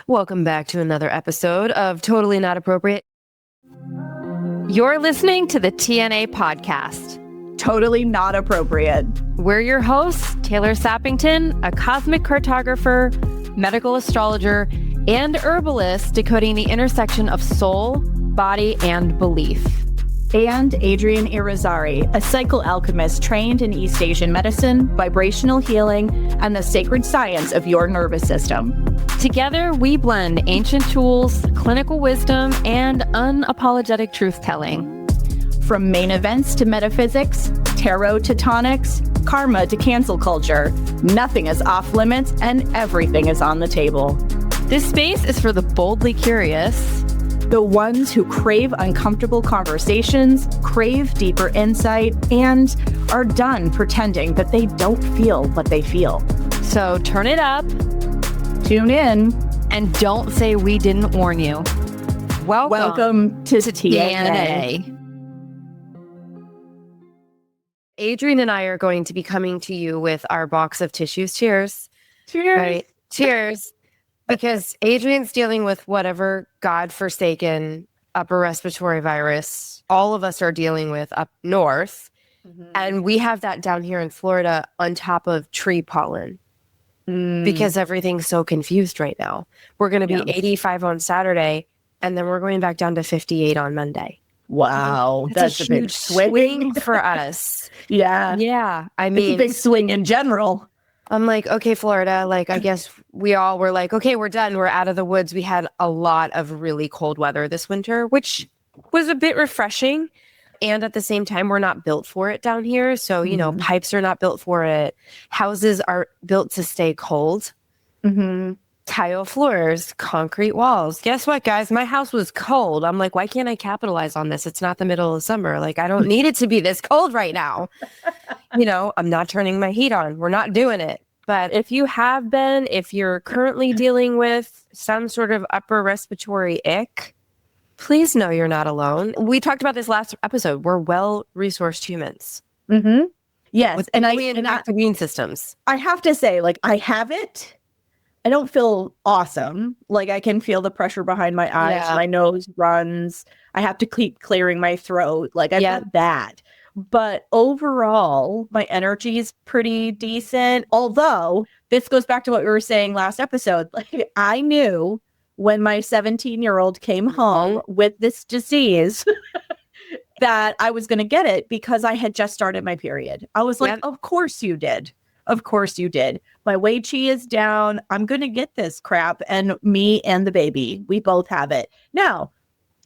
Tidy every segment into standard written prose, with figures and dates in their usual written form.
Welcome back to another episode of Totally Not Appropriate. You're listening to the TNA podcast. Totally Not Appropriate. We're your hosts, Taylor Sappington, a cosmic cartographer, medical astrologer, and herbalist decoding the intersection of soul, body, and belief. And Adrienne Irizarry, a psychoalchemist trained in East Asian medicine, vibrational healing, and the sacred science of your nervous system. Together, we blend ancient tools, clinical wisdom, and unapologetic truth-telling. From main events to metaphysics, tarot to tonics, karma to cancel culture, nothing is off limits and everything is on the table. This space is for the boldly curious, the ones who crave uncomfortable conversations, crave deeper insight, and are done pretending that they don't feel what they feel. So turn it up, tune in, and don't say we didn't warn you. Welcome to TNA. Adrienne and I are going to be coming to you with our box of tissues. Cheers. Cheers. Right. Cheers. Because Adrienne's dealing with whatever godforsaken upper respiratory virus all of us are dealing with up north. Mm-hmm. And we have that down here in Florida on top of tree pollen. Because everything's so confused right now. We're going to be 85 on Saturday, and then we're going back down to 58 on Monday. Wow. That's a big huge swing for us. Yeah. Yeah. I mean, it's a big swing in general. I'm like, okay, Florida, like, I guess we all were like, okay, we're done. We're out of the woods. We had a lot of really cold weather this winter, which was a bit refreshing. And at the same time, we're not built for it down here. So, you know, pipes are not built for it. Houses are built to stay cold. Tile floors, concrete walls. Guess what, guys? My house was cold. I'm like, why can't I capitalize on this? It's not the middle of summer. Like, I don't need it to be this cold right now. You know, I'm not turning my heat on. We're not doing it. But if you have been, if you're currently dealing with some sort of upper respiratory ick, please know you're not alone. We talked about this last episode. We're well-resourced humans. Yes. With intact immune systems. I have to say, like, I have it. I don't feel awesome. Like, I can feel the pressure behind my eyes. Yeah. My nose runs. I have to keep clearing my throat. Like, I've got that. But overall, my energy is pretty decent. Although, this goes back to what we were saying last episode. Like, I knew when my 17-year-old came home with this disease that I was going to get it because I had just started my period. I was like, of course you did. Of course you did. My Wei Qi is down. I'm going to get this crap. And me and the baby, we both have it. Now,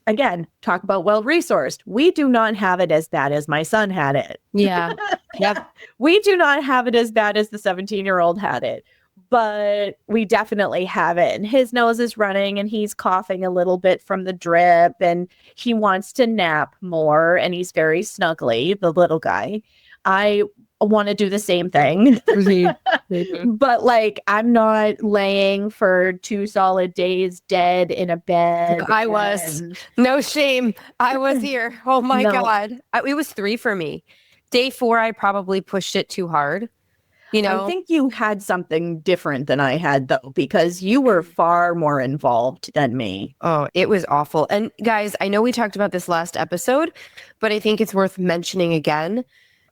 again, talk about well-resourced. We do not have it as bad as my son had it. Yeah. Yep. We do not have it as bad as the 17-year-old had it. But we definitely have it. And his nose is running and he's coughing a little bit from the drip and he wants to nap more and he's very snuggly, the little guy. I want to do the same thing. But like, I'm not laying for 2 solid days dead in a bed. I was. No shame. I was here. Oh my God. It was 3 for me. Day 4, I probably pushed it too hard. You know, I think you had something different than I had, though, because you were far more involved than me. Oh, it was awful. And guys, I know we talked about this last episode, but I think it's worth mentioning again.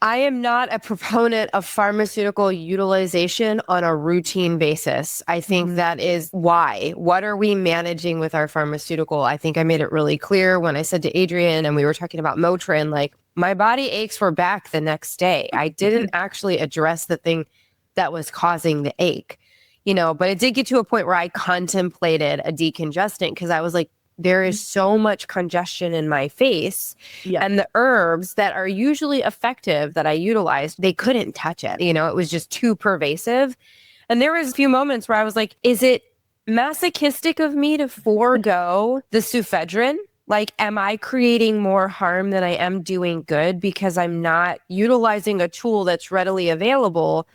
I am not a proponent of pharmaceutical utilization on a routine basis. I think that is why. What are we managing with our pharmaceutical? I think I made it really clear when I said to Adrienne and we were talking about Motrin, like, my body aches were back the next day. I didn't actually address the thing that was causing the ache, you know, but it did get to a point where I contemplated a decongestant because I was like, there is so much congestion in my face and the herbs that are usually effective that I utilized, they couldn't touch it. You know, it was just too pervasive. And there was a few moments where I was like, is it masochistic of me to forego the sufedrin? Like, am I creating more harm than I am doing good because I'm not utilizing a tool that's readily available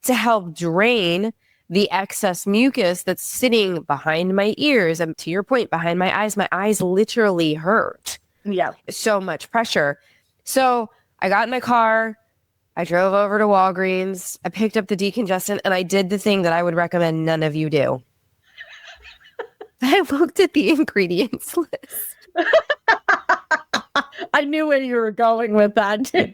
to help drain the excess mucus that's sitting behind my ears? And to your point, behind my eyes literally hurt. Yeah. So much pressure. So I got in my car. I drove over to Walgreens. I picked up the decongestant and I did the thing that I would recommend none of you do. I looked at the ingredients list. I knew where you were going with that too.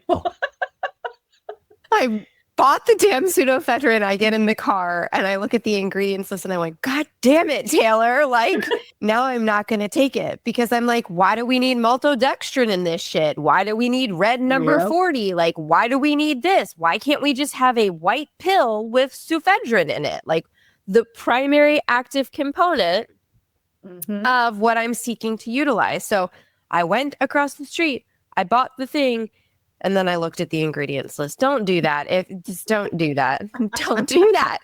I bought the damn pseudoephedrine. I get in the car and I look at the ingredients list and I'm like, God damn it, Taylor. Like, now I'm not going to take it because I'm like, why do we need maltodextrin in this shit? Why do we need red number 40? Like, why do we need this? Why can't we just have a white pill with sufedrin in it? Like, the primary active component of what I'm seeking to utilize. So I went across the street, I bought the thing, and then I looked at the ingredients list. Don't do that. Just don't do that. Don't do that.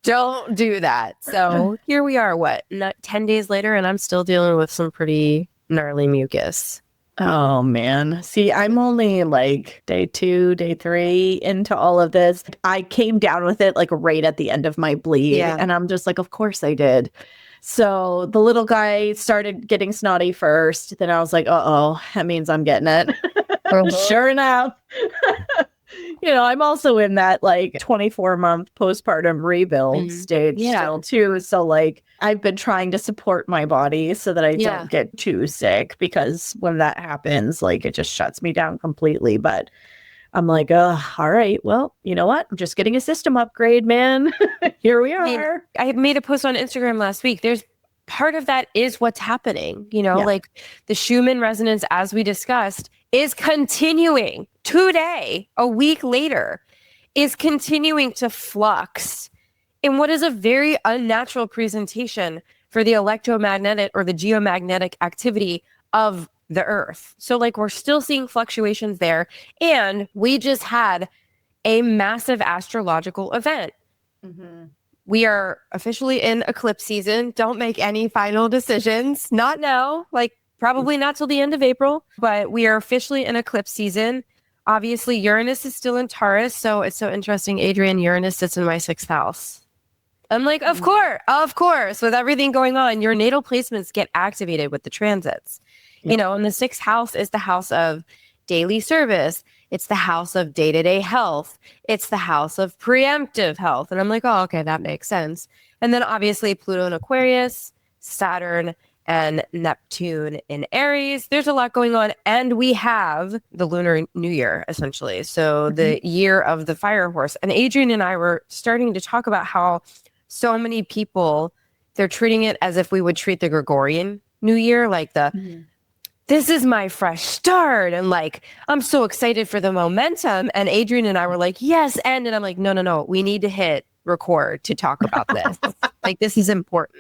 Don't do that. So here we are, 10 days later, and I'm still dealing with some pretty gnarly mucus. Oh, man. See, I'm only like day 2, day 3 into all of this. I came down with it like right at the end of my bleed. Yeah. And I'm just like, of course I did. So the little guy started getting snotty first. Then I was like, uh-oh, that means I'm getting it. Sure enough. I'm also in that like 24-month postpartum rebuild stage still too. So like I've been trying to support my body so that I don't get too sick, because when that happens, like it just shuts me down completely. But I'm like, all right, well, you know what? I'm just getting a system upgrade, man. Here we are. I made a post on Instagram last week. There's part of that is what's happening, like the Schumann resonance, as we discussed, is continuing today, a week later, is continuing to flux in what is a very unnatural presentation for the electromagnetic or the geomagnetic activity of the Earth. So like we're still seeing fluctuations there. And we just had a massive astrological event. We are officially in eclipse season. Don't make any final decisions. Not now, like probably not till the end of April, but we are officially in eclipse season. Obviously, Uranus is still in Taurus. So it's so interesting. Adrienne, Uranus sits in my 6th house. I'm like, of course, with everything going on, your natal placements get activated with the transits. And the 6th house is the house of daily service. It's the house of day-to-day health. It's the house of preemptive health. And I'm like, oh, okay, that makes sense. And then obviously Pluto in Aquarius, Saturn and Neptune in Aries. There's a lot going on. And we have the Lunar New Year, essentially. So the year of the fire horse. And Adrienne and I were starting to talk about how so many people, they're treating it as if we would treat the Gregorian New Year, like this is my fresh start. And like, I'm so excited for the momentum. And Adrienne and I were like, yes. And I'm like, no. We need to hit record to talk about this. Like, this is important.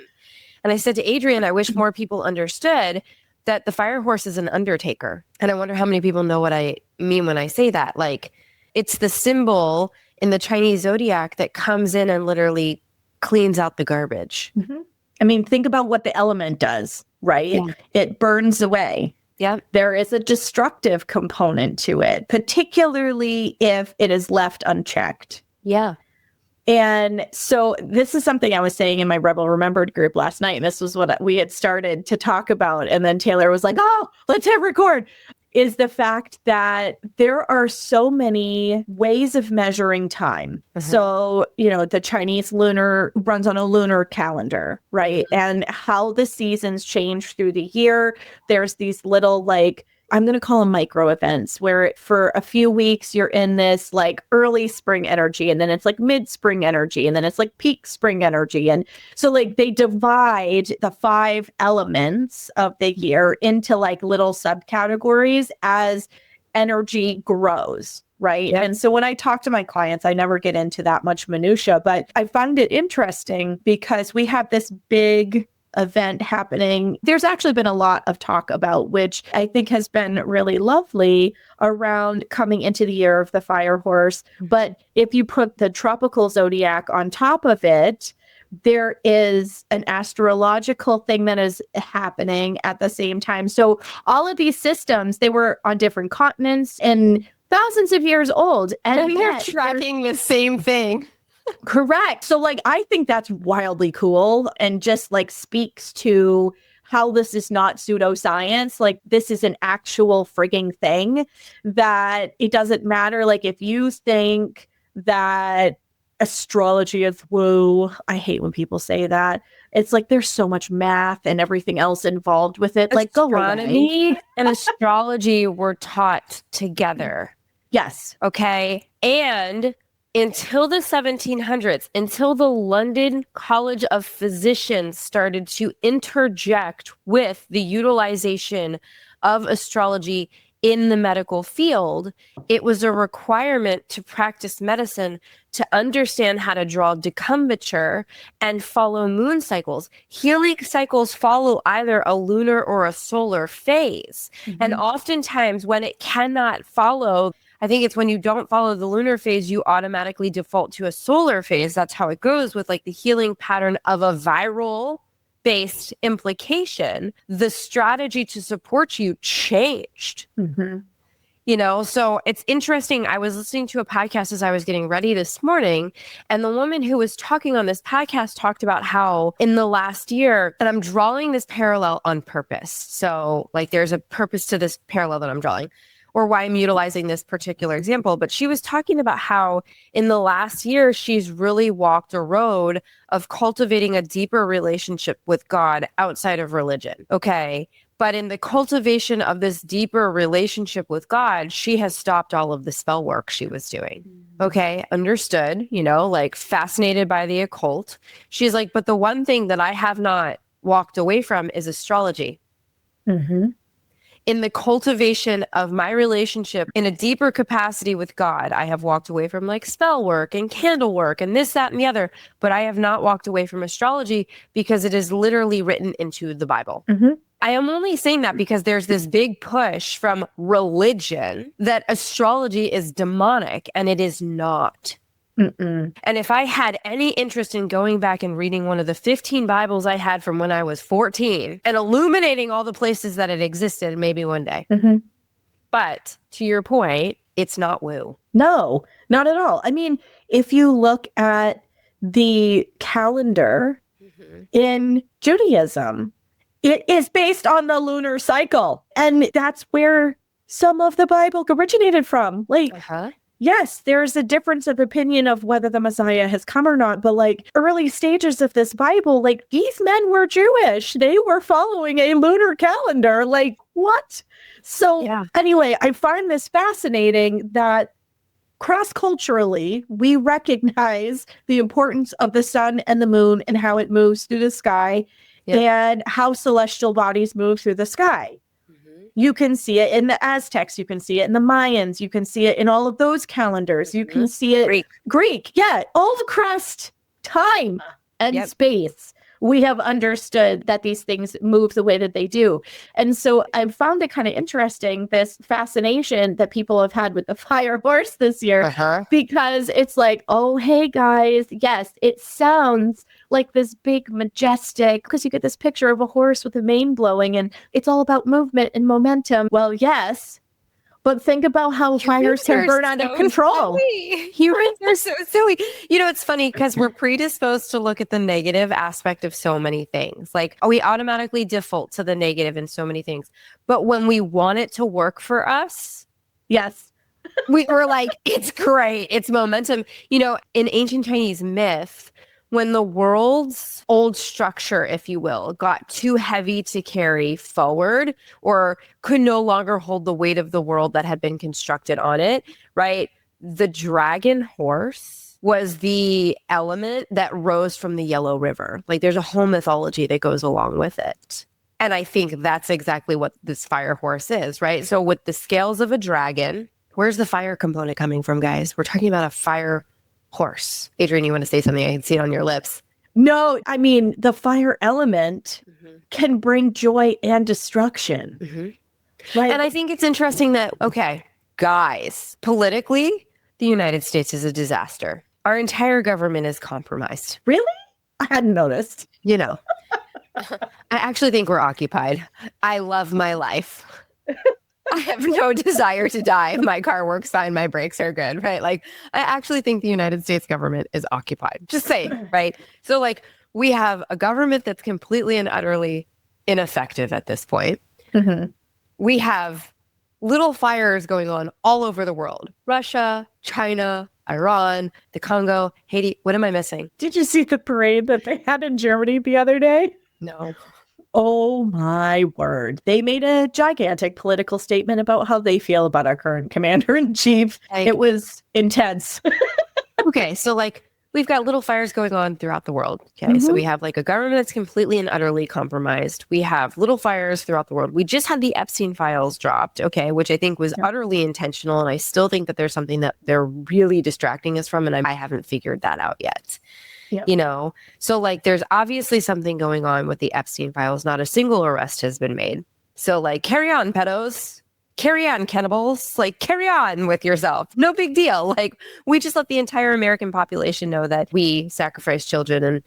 And I said to Adrienne, I wish more people understood that the fire horse is an undertaker. And I wonder how many people know what I mean when I say that. Like, it's the symbol in the Chinese zodiac that comes in and literally cleans out the garbage. I mean, think about what the element does, right? Yeah. It burns away. Yeah. There is a destructive component to it, particularly if it is left unchecked. Yeah. And so this is something I was saying in my Rebel Remembered group last night. And this was what we had started to talk about. And then Taylor was like, oh, let's hit record. Is the fact that there are so many ways of measuring time. So, the Chinese lunar runs on a lunar calendar, right? And how the seasons change through the year. There's these little, I'm going to call them micro events where for a few weeks you're in this like early spring energy, and then it's like mid spring energy, and then it's like peak spring energy. And so like they divide the 5 elements of the year into like little subcategories as energy grows. Right. Yep. And so when I talk to my clients, I never get into that much minutia, but I find it interesting because we have this big event happening. There's actually been a lot of talk about, which I think has been really lovely, around coming into the year of the fire horse. But if you put the tropical zodiac on top of it, there is an astrological thing that is happening at the same time. So all of these systems, they were on different continents and thousands of years old. And they're tracking the same thing. Correct. So like, I think that's wildly cool and just like speaks to how this is not pseudoscience. Like, this is an actual frigging thing, that it doesn't matter. Like, if you think that astrology is woo, I hate when people say that. It's like there's so much math and everything else involved with it. Like astronomy and astrology were taught together. Yes. Okay. And until the 1700s, until the London College of Physicians started to interject with the utilization of astrology in the medical field, it was a requirement to practice medicine to understand how to draw decumbiture and follow moon cycles. Healing cycles follow either a lunar or a solar phase. And oftentimes when it cannot follow, I think it's when you don't follow the lunar phase, you automatically default to a solar phase. That's how it goes with like the healing pattern of a viral based implication. The strategy to support you changed. You know, so it's interesting. I was listening to a podcast as I was getting ready this morning, and the woman who was talking on this podcast talked about how in the last year, and I'm drawing this parallel on purpose. So like there's a purpose to this parallel that I'm drawing, or why I'm utilizing this particular example. But she was talking about how in the last year, she's really walked a road of cultivating a deeper relationship with God outside of religion. Okay. But in the cultivation of this deeper relationship with God, she has stopped all of the spell work she was doing. Okay, understood, you know, like fascinated by the occult. She's like, but the one thing that I have not walked away from is astrology. In the cultivation of my relationship in a deeper capacity with God, I have walked away from like spell work and candle work and this, that, and the other. But I have not walked away from astrology because it is literally written into the Bible. I am only saying that because there's this big push from religion that astrology is demonic, and it is not. And if I had any interest in going back and reading one of the 15 Bibles I had from when I was 14 and illuminating all the places that it existed, maybe one day. But to your point, it's not woo. No, not at all. I mean, if you look at the calendar in Judaism, it is based on the lunar cycle. And that's where some of the Bible originated from. Like, yes, there's a difference of opinion of whether the Messiah has come or not. But like early stages of this Bible, like these men were Jewish. They were following a lunar calendar. Like, what? So anyway, I find this fascinating that cross-culturally, we recognize the importance of the sun and the moon and how it moves through the sky and how celestial bodies move through the sky. You can see it in the Aztecs. You can see it in the Mayans. You can see it in all of those calendars. You can see it Greek. Yeah, all across time and space. We have understood that these things move the way that they do. And so I found it kind of interesting, this fascination that people have had with the fire horse this year, because it's like, oh, hey, guys, yes, it sounds like this big, majestic, because you get this picture of a horse with a mane blowing, and it's all about movement and momentum. Well, yes. But think about how fires can burn out of control. Humans are so silly. You know, it's funny because we're predisposed to look at the negative aspect of so many things. Like we automatically default to the negative in so many things. But when we want it to work for us, we're like, it's great. It's momentum. You know, in ancient Chinese myth, when the world's old structure, if you will, got too heavy to carry forward or could no longer hold the weight of the world that had been constructed on it, right? The dragon horse was the element that rose from the Yellow River. Like there's a whole mythology that goes along with it. And I think that's exactly what this fire horse is, right? So with the scales of a dragon, where's the fire component coming from, guys? We're talking about a fire horse. Adrienne, you want to say something? I can see it on your lips. No, I mean, the fire element can bring joy and destruction. Right. And I think it's interesting that, okay, guys, politically, the United States is a disaster. Our entire government is compromised. Really? I hadn't noticed. You know, I actually think we're occupied. I love my life. I have no desire to die. My car works fine. My brakes are good, right? Like, I actually think the United States government is occupied. Just saying, right? So, like, we have a government that's completely and utterly ineffective at this point. We have little fires going on all over the world. Russia, China, Iran, the Congo, Haiti. What am I missing? Did you see the parade that they had in Germany the other day? No. Oh my word. They made a gigantic political statement about how they feel about our current commander-in-chief. It was intense. Okay, so like we've got little fires going on throughout the world. Okay, so we have like a government that's completely and utterly compromised. We have little fires throughout the world. We just had the Epstein files dropped, okay, which I think was utterly intentional. And I still think that there's something that they're really distracting us from. And I haven't figured that out yet. Yep. You know, so like there's obviously something going on with the Epstein files. Not a single arrest has been made. So like carry on, pedos. Carry on, cannibals. Like, carry on with yourself. No big deal. Like, we just let the entire American population know that we sacrifice children and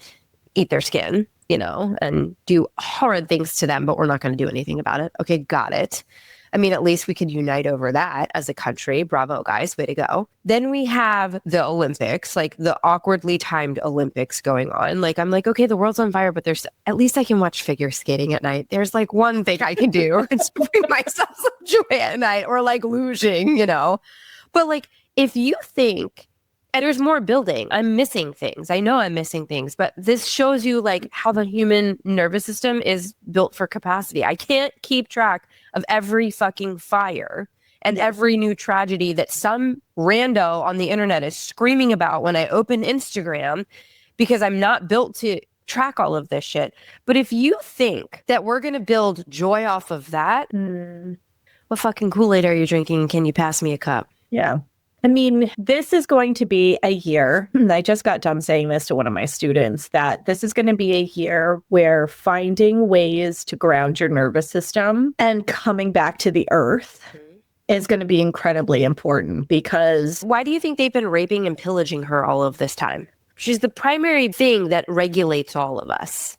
eat their skin, you know, and do horrid things to them, but we're not going to do anything about it. Okay, got it. I mean, at least we could unite over that as a country. Bravo, guys. Way to go. Then we have the Olympics, like the awkwardly timed Olympics going on. Like, I'm like, okay, the world's on fire, but there's at least I can watch figure skating at night. There's like one thing I can do. It's bring myself some joy at night, or like luging, you know. But like, if you think, and there's more building, I'm missing things. I know I'm missing things, but this shows you like how the human nervous system is built for capacity. I can't keep track of every fucking fire and every new tragedy that some rando on the internet is screaming about when I open Instagram, because I'm not built to track all of this shit. But if you think that we're going to build joy off of that, what fucking Kool-Aid are you drinking? Can you pass me a cup? Yeah. I mean, this is going to be a year. I just got done saying this to one of my students, that this is going to be a year where finding ways to ground your nervous system and coming back to the earth is going to be incredibly important. Because why do you think they've been raping and pillaging her all of this time? She's the primary thing that regulates all of us.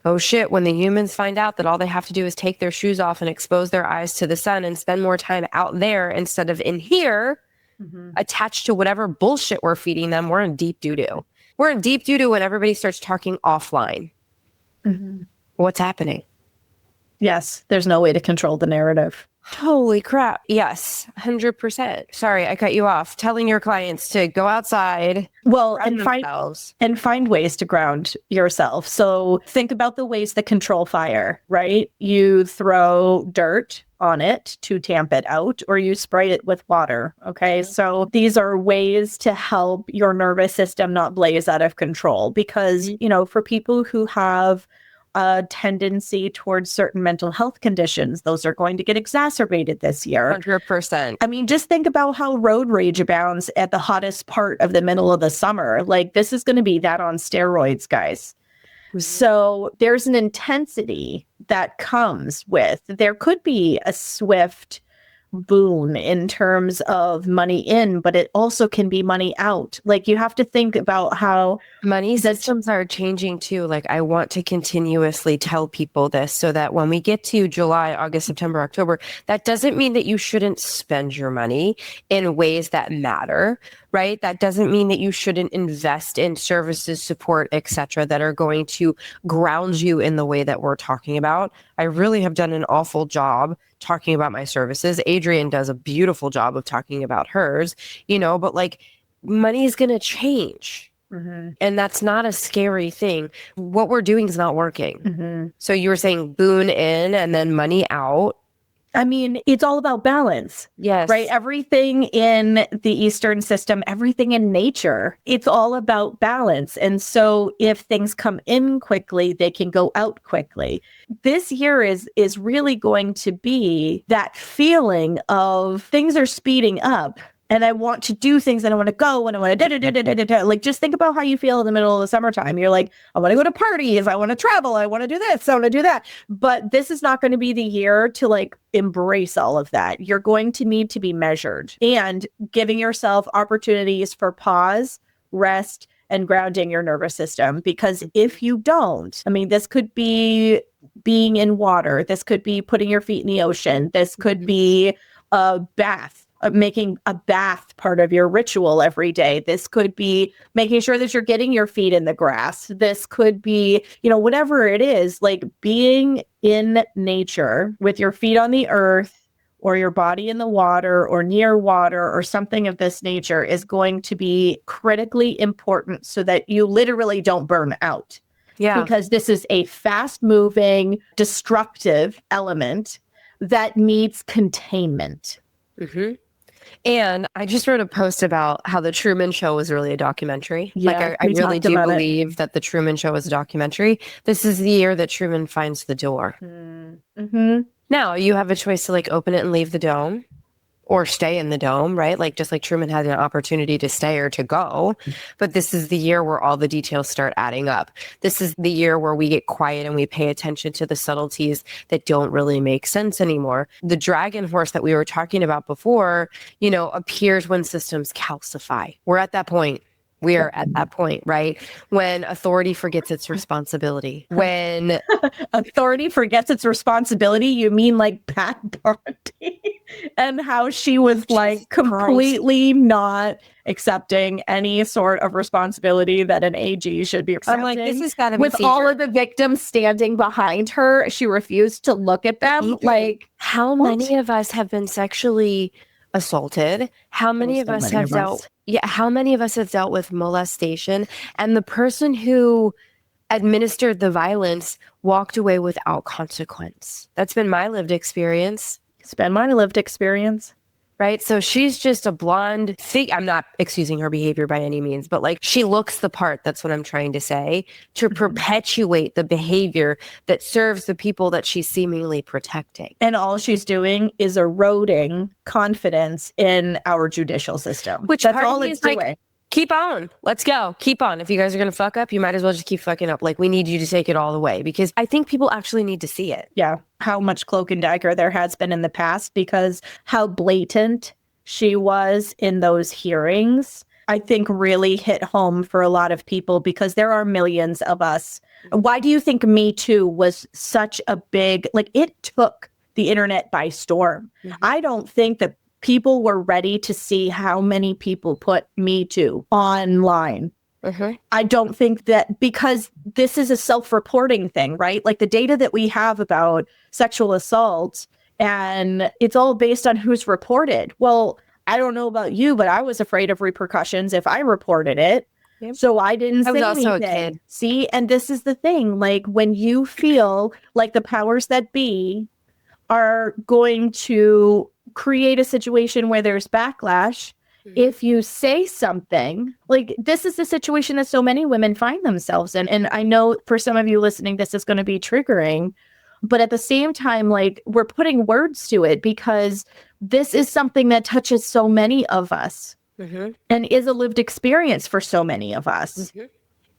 Oh shit, when the humans find out that all they have to do is take their shoes off and expose their eyes to the sun and spend more time out there instead of in here, attached to whatever bullshit we're feeding them, we're in deep doo-doo. We're in deep doo-doo when everybody starts talking offline. What's happening? Yes, there's no way to control the narrative. Holy crap. Yes, 100%. Sorry, I cut you off. Telling your clients to go outside. Well, and find ways to ground yourself. So think about the ways that control fire, right? You throw dirt on it to tamp it out, or you spray it with water. Okay. So these are ways to help your nervous system not blaze out of control, because, you know, for people who have a tendency towards certain mental health conditions, those are going to get exacerbated this year. 100%. I mean, just think about how road rage abounds at the hottest part of the middle of the summer. Like, this is going to be that on steroids, guys. So there's an intensity that comes with, there could be a swift boon in terms of money in, but it also can be money out. Like, you have to think about how money systems are changing too. Like, I want to continuously tell people this so that when we get to July, August, September, October, that doesn't mean that you shouldn't spend your money in ways that matter, right? That doesn't mean that you shouldn't invest in services, support, etc., that are going to ground you in the way that we're talking about. I really have done an awful job talking about my services. Adrienne does a beautiful job of talking about hers, you know, but like, money is going to change. And that's not a scary thing. What we're doing is not working. So you were saying boon in and then money out. I mean, it's all about balance. Yes. Right? Everything in the Eastern system, everything in nature, it's all about balance. And so if things come in quickly, they can go out quickly. This year is really going to be that feeling of things are speeding up. And I want to do things, and I want to go, and I want to like, just think about how you feel in the middle of the summertime. You're like, I want to go to parties, I want to travel, I want to do this, I want to do that. But this is not going to be the year to like embrace all of that. You're going to need to be measured and giving yourself opportunities for pause, rest, and grounding your nervous system. Because if you don't, I mean, this could be being in water, this could be putting your feet in the ocean, this could be a bath. Making a bath part of your ritual every day. This could be making sure that you're getting your feet in the grass. This could be, you know, whatever it is, like being in nature with your feet on the earth, or your body in the water or near water or something of this nature is going to be critically important so that you literally don't burn out. Yeah. Because this is a fast-moving, destructive element that needs containment. Mm-hmm. And I just wrote a post about how the Truman Show was really a documentary. Yeah, like, I really do believe that the Truman Show was a documentary. This is the year that Truman finds the door. Mm-hmm. Now you have a choice to like open it and leave the dome or stay in the dome, right? Like just like Truman had an opportunity to stay or to go. But this is the year where all the details start adding up. This is the year where we get quiet and we pay attention to the subtleties that don't really make sense anymore. The dragon horse that we were talking about before, you know, appears when systems calcify. We're at that point. We are at that point, right? When authority forgets its responsibility. When authority forgets its responsibility, you mean like Pat Barty and how she was like completely not accepting any sort of responsibility that an AG should be accepting. I'm like, this has got to be with all of the victims standing behind her, she refused to look at them. Like, how many of us have been sexually assaulted? How many of us have dealt? Yeah, how many of us have dealt with molestation? And the person who administered the violence walked away without consequence. That's been my lived experience. It's been my lived experience. Right? So she's just a blonde I'm not excusing her behavior by any means, but like she looks the part. That's what I'm trying to say, to perpetuate the behavior that serves the people that she's seemingly protecting. And all she's doing is eroding confidence in our judicial system. Which that's all it's doing. Like, keep on. Let's go. Keep on. If you guys are going to fuck up, you might as well just keep fucking up. Like, we need you to take it all the way because I think people actually need to see it. Yeah. How much cloak and dagger there has been in the past because how blatant she was in those hearings, I think really hit home for a lot of people because there are millions of us. Why do you think Me Too was such a big, like it took the internet by storm? Mm-hmm. I don't think that people were ready to see how many people put Me Too online. Mm-hmm. I don't think that because this is a self-reporting thing, right? Like the data that we have about sexual assault and it's all based on who's reported. Well, I don't know about you, but I was afraid of repercussions if I reported it. Yep. So I didn't say anything. I was also a kid. See, and this is the thing, like when you feel like the powers that be are going to create a situation where there's backlash. Mm-hmm. If you say something, like this is the situation that so many women find themselves in. And I know for some of you listening, this is going to be triggering, but at the same time, like we're putting words to it because this is something that touches so many of us mm-hmm. and is a lived experience for so many of us. Mm-hmm.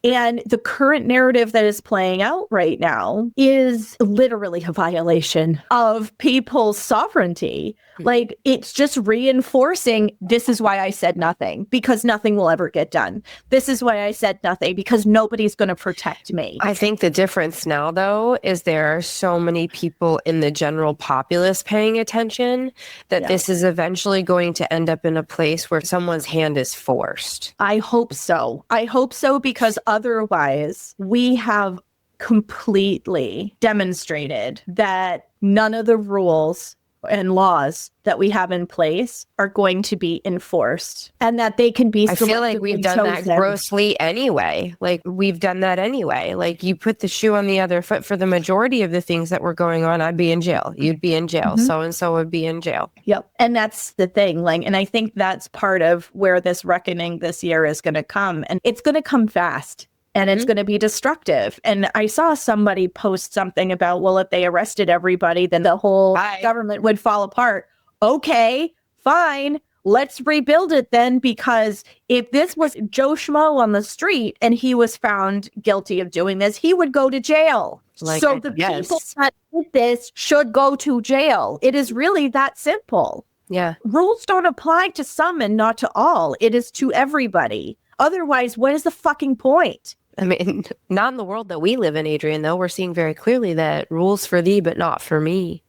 And the current narrative that is playing out right now is literally a violation of people's sovereignty. Like, it's just reinforcing, this is why I said nothing, because nothing will ever get done. This is why I said nothing, because nobody's going to protect me. I think the difference now, though, is there are so many people in the general populace paying attention that this is eventually going to end up in a place where someone's hand is forced. I hope so. I hope so, because otherwise we have completely demonstrated that none of the rules and laws that we have in place are going to be enforced and that they can be I feel like we've done chosen. That grossly anyway. Like we've done that anyway. Like you put the shoe on the other foot for the majority of the things that were going on, I'd be in jail. You'd be in jail. Mm-hmm. So-and-so would be in jail. Yep. And that's the thing. Like, and I think that's part of where this reckoning this year is going to come. And it's going to come fast. And it's going to be destructive. And I saw somebody post something about, well, if they arrested everybody, then the whole government would fall apart. Okay, fine. Let's rebuild it then, because if this was Joe Schmo on the street and he was found guilty of doing this, he would go to jail. So the people that did this should go to jail. It is really that simple. Yeah. Rules don't apply to some and not to all. It is to everybody. Otherwise, what is the fucking point? I mean, not in the world that we live in, Adrienne, though. We're seeing very clearly that rules for thee, but not for me.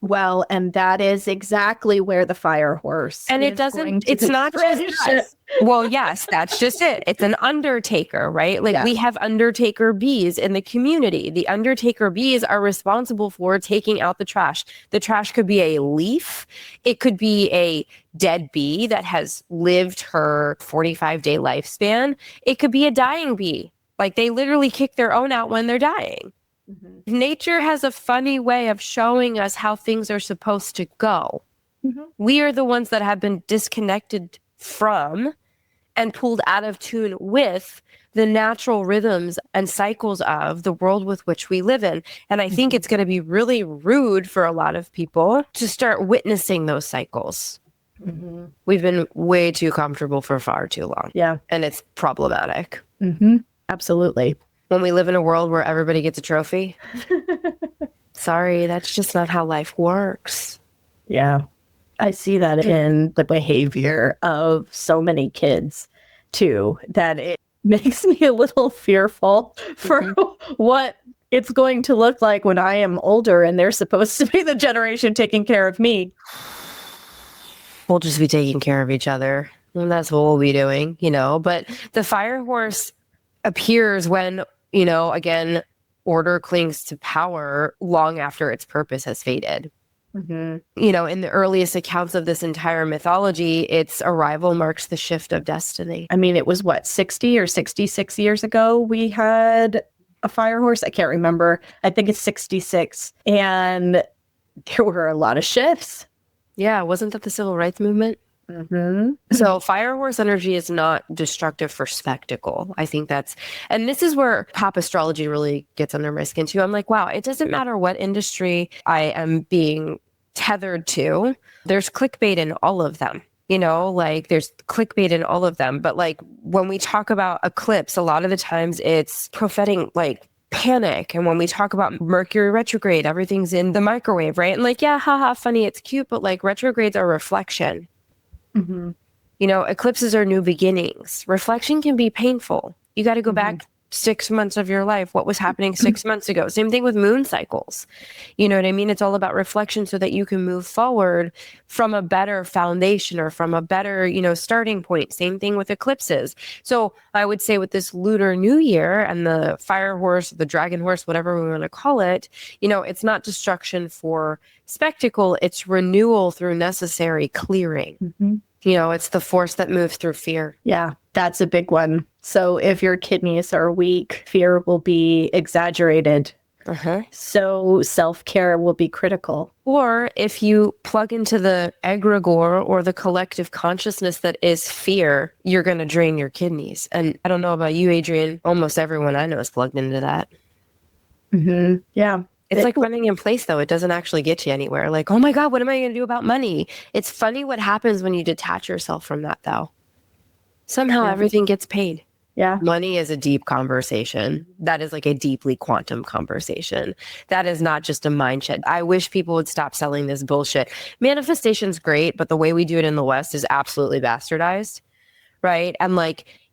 Well, and that is exactly where the fire horse and it doesn't, it's not just us. Well, yes, that's just it. It's an undertaker, right? Like we have undertaker bees in the community. The undertaker bees are responsible for taking out the trash. The trash could be a leaf. It could be a dead bee that has lived her 45-day lifespan. It could be a dying bee. Like they literally kick their own out when they're dying. Mm-hmm. Nature has a funny way of showing us how things are supposed to go. Mm-hmm. We are the ones that have been disconnected from and pulled out of tune with the natural rhythms and cycles of the world with which we live in. And I think it's going to be really rude for a lot of people to start witnessing those cycles. Mm-hmm. We've been way too comfortable for far too long. Yeah. And it's problematic. Mm-hmm. Absolutely. When we live in a world where everybody gets a trophy. Sorry, that's just not how life works. Yeah. I see that in the behavior of so many kids too, that it makes me a little fearful for what it's going to look like when I am older and they're supposed to be the generation taking care of me. We'll just be taking care of each other. And that's what we'll be doing, But the fire horse appears when, again, order clings to power long after its purpose has faded. Mm-hmm. In the earliest accounts of this entire mythology, its arrival marks the shift of destiny. I mean, it was 60 or 66 years ago we had a fire horse? I can't remember. I think it's 66. And there were a lot of shifts. Yeah, wasn't that the civil rights movement? Mm-hmm. So fire horse energy is not destructive for spectacle. I think and this is where pop astrology really gets under my skin too. I'm like, wow, it doesn't matter what industry I am being tethered to. There's clickbait in all of them. There's clickbait in all of them. But when we talk about eclipse, a lot of the times it's prophetic, panic. And when we talk about Mercury retrograde, everything's in the microwave, right? And yeah, haha, funny, it's cute, but retrogrades are reflection. Mm-hmm. Eclipses are new beginnings. Reflection can be painful. You got to go back 6 months of your life. What was happening 6 months ago? Same thing with moon cycles. You know what I mean? It's all about reflection so that you can move forward from a better foundation or from a better, starting point. Same thing with eclipses. So I would say with this lunar new year and the fire horse, the dragon horse, whatever we want to call it, it's not destruction for spectacle. It's renewal through necessary clearing. Mm-hmm. It's the force that moves through fear. Yeah, that's a big one. So if your kidneys are weak, fear will be exaggerated. Uh-huh. So self-care will be critical. Or if you plug into the egregore or the collective consciousness that is fear, you're going to drain your kidneys. And I don't know about you, Adrienne, almost everyone I know is plugged into that. Mm-hmm. Yeah. It's like running in place, though. It doesn't actually get you anywhere. Oh my God, what am I going to do about money? It's funny what happens when you detach yourself from that, though. Somehow everything gets paid. Yeah. Money is a deep conversation. That is a deeply quantum conversation. That is not just a mind shit. I wish people would stop selling this bullshit. Manifestation's great, but the way we do it in the West is absolutely bastardized, right? And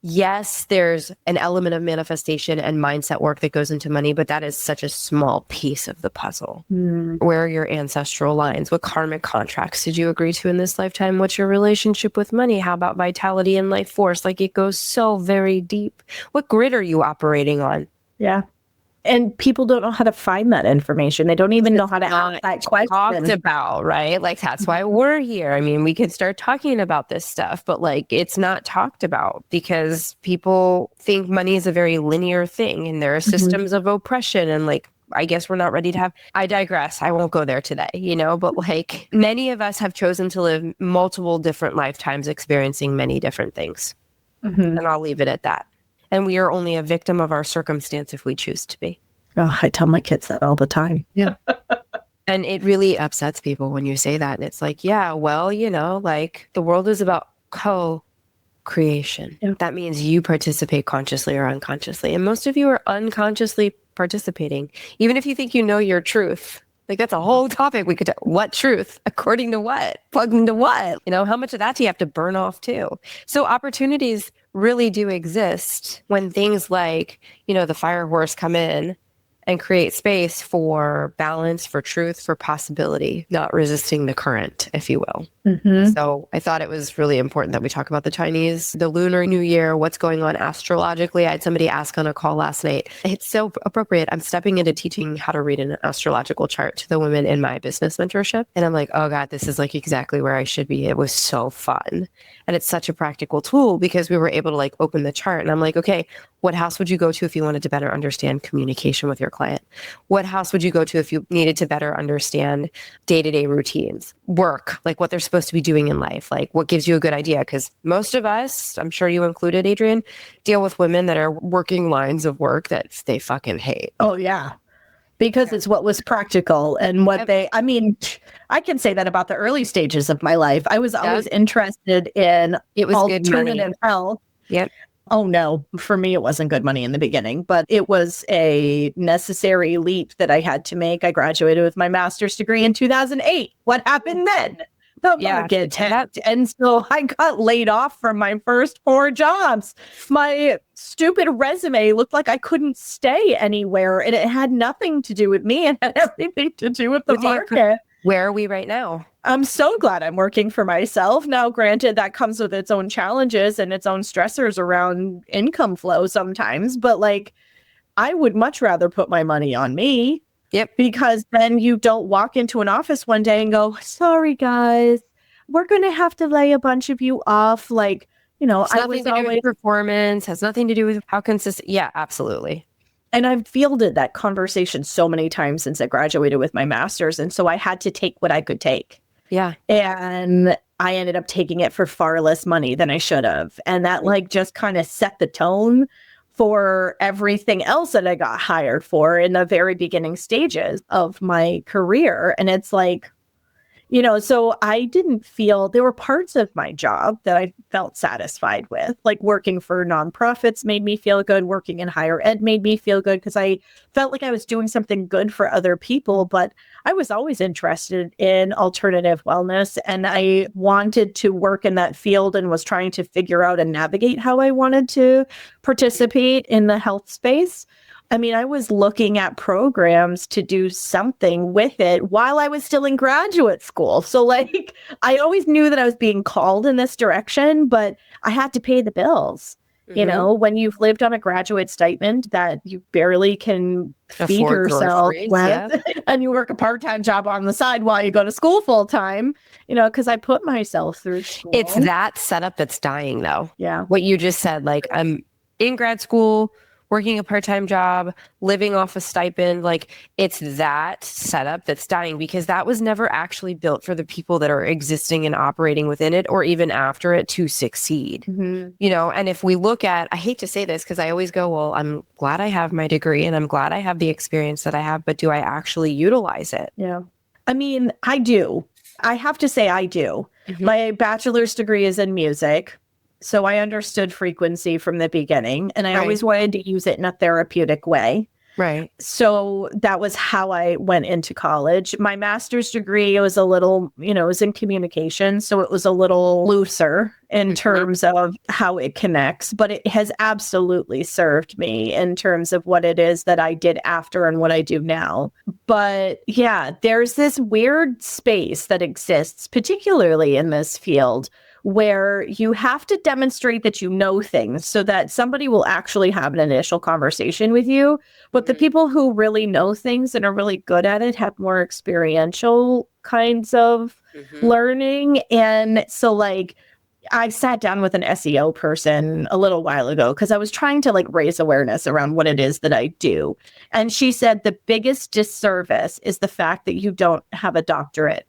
yes, there's an element of manifestation and mindset work that goes into money, but that is such a small piece of the puzzle. Where are your ancestral lines? What karmic contracts did you agree to in this lifetime? What's your relationship with money? How about vitality and life force? It goes so very deep. What grid are you operating on? Yeah. And people don't know how to find that information. They don't even know how to ask that question. Talked about, right? That's why we're here. I mean, we could start talking about this stuff, but it's not talked about because people think money is a very linear thing and there are systems of oppression and I guess we're not ready to have, I digress. I won't go there today, but many of us have chosen to live multiple different lifetimes experiencing many different things. And I'll leave it at that. And we are only a victim of our circumstance if we choose to be. Oh, I tell my kids that all the time. Yeah. And it really upsets people when you say that. And it's yeah, well, the world is about co-creation. Yeah. That means you participate consciously or unconsciously. And most of you are unconsciously participating. Even if you think you know your truth. That's a whole topic we could talk. What truth? According to what? Plugged into what? How much of that do you have to burn off too? So opportunities really do exist when things the fire horse come in and create space for balance, for truth, for possibility, not resisting the current, if you will. So I thought it was really important that we talk about the Chinese, the Lunar New Year, what's going on astrologically. I had somebody ask on a call last night. It's so appropriate. I'm stepping into teaching how to read an astrological chart to the women in my business mentorship. And I'm like, oh God, this is like exactly where I should be. It was so fun. And it's such a practical tool because we were able to like open the chart. And I'm like, okay, what house would you go to if you wanted to better understand communication with your client? What house would you go to if you needed to better understand day-to-day routines, work, like what they're supposed to be doing in life, like what gives you a good idea? Because most of us, I'm sure you included, Adrienne, deal with women that are working lines of work that they fucking hate. Oh, yeah. Because it's what was practical and what I mean, I can say that about the early stages of my life. I was always interested in alternative health. Yep. Oh, no. For me, it wasn't good money in the beginning, but it was a necessary leap that I had to make. I graduated with my master's degree in 2008. What happened then? The market tanked. And so I got laid off from my first 4 jobs. My stupid resume looked like I couldn't stay anywhere, and it had nothing to do with me. It had everything to do with the market. Where are we right now? I'm so glad I'm working for myself. Now, granted, that comes with its own challenges and its own stressors around income flow sometimes, but like, I would much rather put my money on me. Yep. Because then you don't walk into an office one day and go, sorry, guys, we're going to have to lay a bunch of you off. Like, you know, I was always with performance, has nothing to do with how consistent. Yeah, absolutely. And I've fielded that conversation so many times since I graduated with my master's. And so I had to take what I could take. Yeah. And I ended up taking it for far less money than I should have. And that like just kind of set the tone for everything else that I got hired for in the very beginning stages of my career. And it's like, you know, so I didn't feel there were parts of my job that I felt satisfied with, like working for nonprofits made me feel good. Working in higher ed made me feel good because I felt like I was doing something good for other people. But I was always interested in alternative wellness, and I wanted to work in that field and was trying to figure out and navigate how I wanted to participate in the health space. I mean, I was looking at programs to do something with it while I was still in graduate school. So like, I always knew that I was being called in this direction, but I had to pay the bills. You know, when you've lived on a graduate stipend that you barely can feed yourself with, and you work a part-time job on the side while you go to school full-time, you know, because I put myself through school. It's that setup that's dying, though. Yeah. What you just said, like, I'm in grad school, working a part-time job, living off a stipend, like it's that setup that's dying because that was never actually built for the people that are existing and operating within it or even after it to succeed. You know, and if we look at, I hate to say this because I always go, well, I'm glad I have my degree and I'm glad I have the experience that I have, but do I actually utilize it? Yeah. I mean, I do. I have to say I do. My bachelor's degree is in music. So I understood frequency from the beginning, and I always wanted to use it in a therapeutic way. Right. So that was how I went into college. My master's degree was a little, you know, it was in communication. So it was a little looser in terms of how it connects, but it has absolutely served me in terms of what it is that I did after and what I do now. But yeah, there's this weird space that exists, particularly in this field, where you have to demonstrate that you know things so that somebody will actually have an initial conversation with you. But the people who really know things and are really good at it have more experiential kinds of learning. And so like, I sat down with an SEO person a little while ago because I was trying to like raise awareness around what it is that I do. And she said the biggest disservice is the fact that you don't have a doctorate.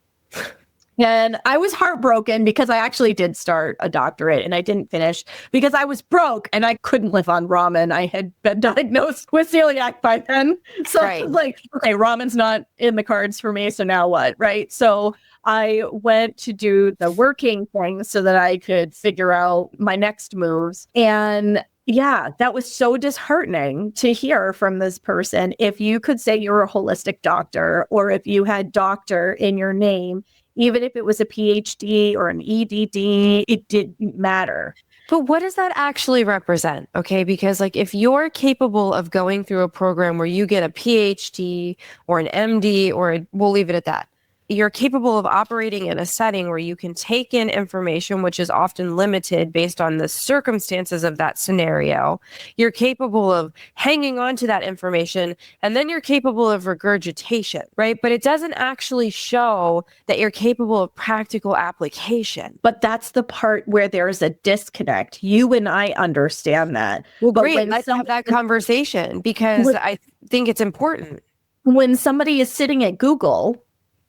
And I was heartbroken because I actually did start a doctorate and I didn't finish because I was broke and I couldn't live on ramen. I had been diagnosed with celiac by then. So I was like, okay, ramen's not in the cards for me. So now what? Right. So I went to do the working thing so that I could figure out my next moves. And yeah, that was so disheartening to hear from this person. If you could say you're a holistic doctor or if you had doctor in your name, even if it was a PhD or an EDD, it didn't matter. But what does that actually represent? Okay, because like if you're capable of going through a program where you get a PhD or an MD, we'll leave it at that. You're capable of operating in a setting where you can take in information, which is often limited based on the circumstances of that scenario. You're capable of hanging on to that information, and then you're capable of regurgitation, right? But it doesn't actually show that you're capable of practical application. But that's the part where there's a disconnect. You and I understand that. Well, but great. Let's have that conversation because I think it's important. When somebody is sitting at Google,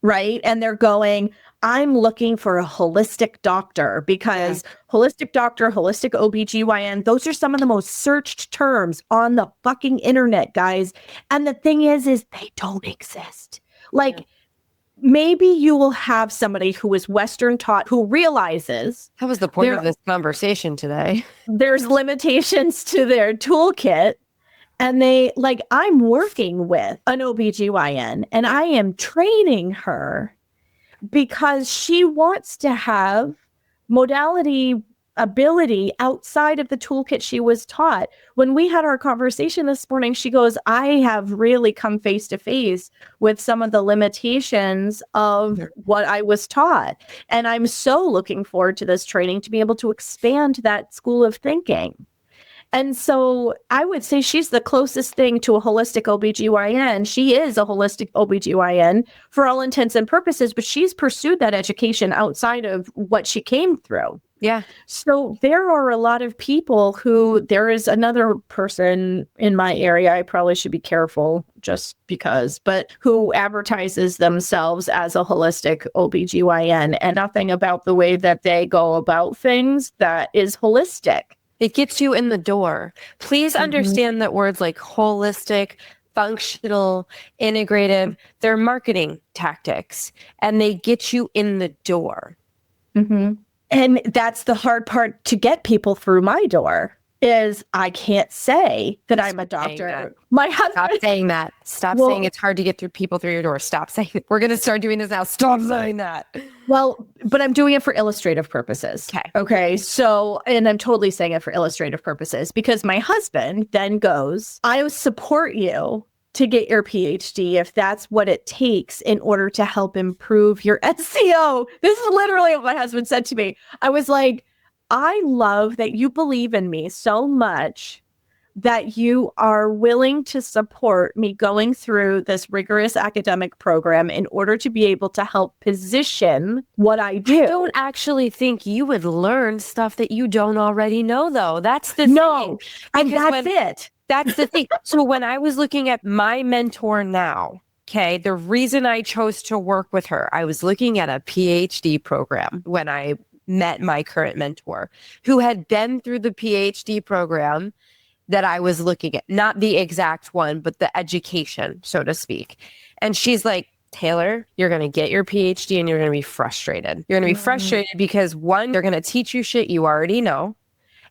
right, and they're going, I'm looking for a holistic doctor because holistic doctor, holistic OBGYN, those are some of the most searched terms on the fucking internet, guys. And the thing is they don't exist. Like, maybe you will have somebody who is Western taught who realizes that was the point of this conversation today. There's limitations to their toolkit. And I'm working with an OBGYN and I am training her because she wants to have modality ability outside of the toolkit she was taught. When we had our conversation this morning, she goes, I have really come face to face with some of the limitations of what I was taught. And I'm so looking forward to this training to be able to expand that school of thinking. And so I would say she's the closest thing to a holistic OBGYN. She is a holistic OBGYN for all intents and purposes, but she's pursued that education outside of what she came through. Yeah. So there are a lot of people who, there is another person in my area, I probably should be careful just because, but who advertises themselves as a holistic OBGYN and nothing about the way that they go about things that is holistic. It gets you in the door. Please understand that words like holistic, functional, integrative, they're marketing tactics and they get you in the door. And that's the hard part to get people through my door is I can't say that I'm a doctor. My husband. Stop saying that. Stop saying it's hard to get through people through your door. Stop saying it. We're going to start doing this now. Stop saying that. Well, but I'm doing it for illustrative purposes. Okay. So, and I'm totally saying it for illustrative purposes because my husband then goes, I support you to get your PhD if that's what it takes in order to help improve your SEO. This is literally what my husband said to me. I was like, I love that you believe in me so much that you are willing to support me going through this rigorous academic program in order to be able to help position what I do. I don't actually think you would learn stuff that you don't already know, though. That's the thing. And that's it. That's the thing. So when I was looking at my mentor now, okay, the reason I chose to work with her, I was looking at a PhD program when I met my current mentor who had been through the PhD program that I was looking at, not the exact one, but the education, so to speak. And she's like, Taylor, you're going to get your PhD and you're going to be frustrated. You're going to be frustrated because one, they're going to teach you shit you already know.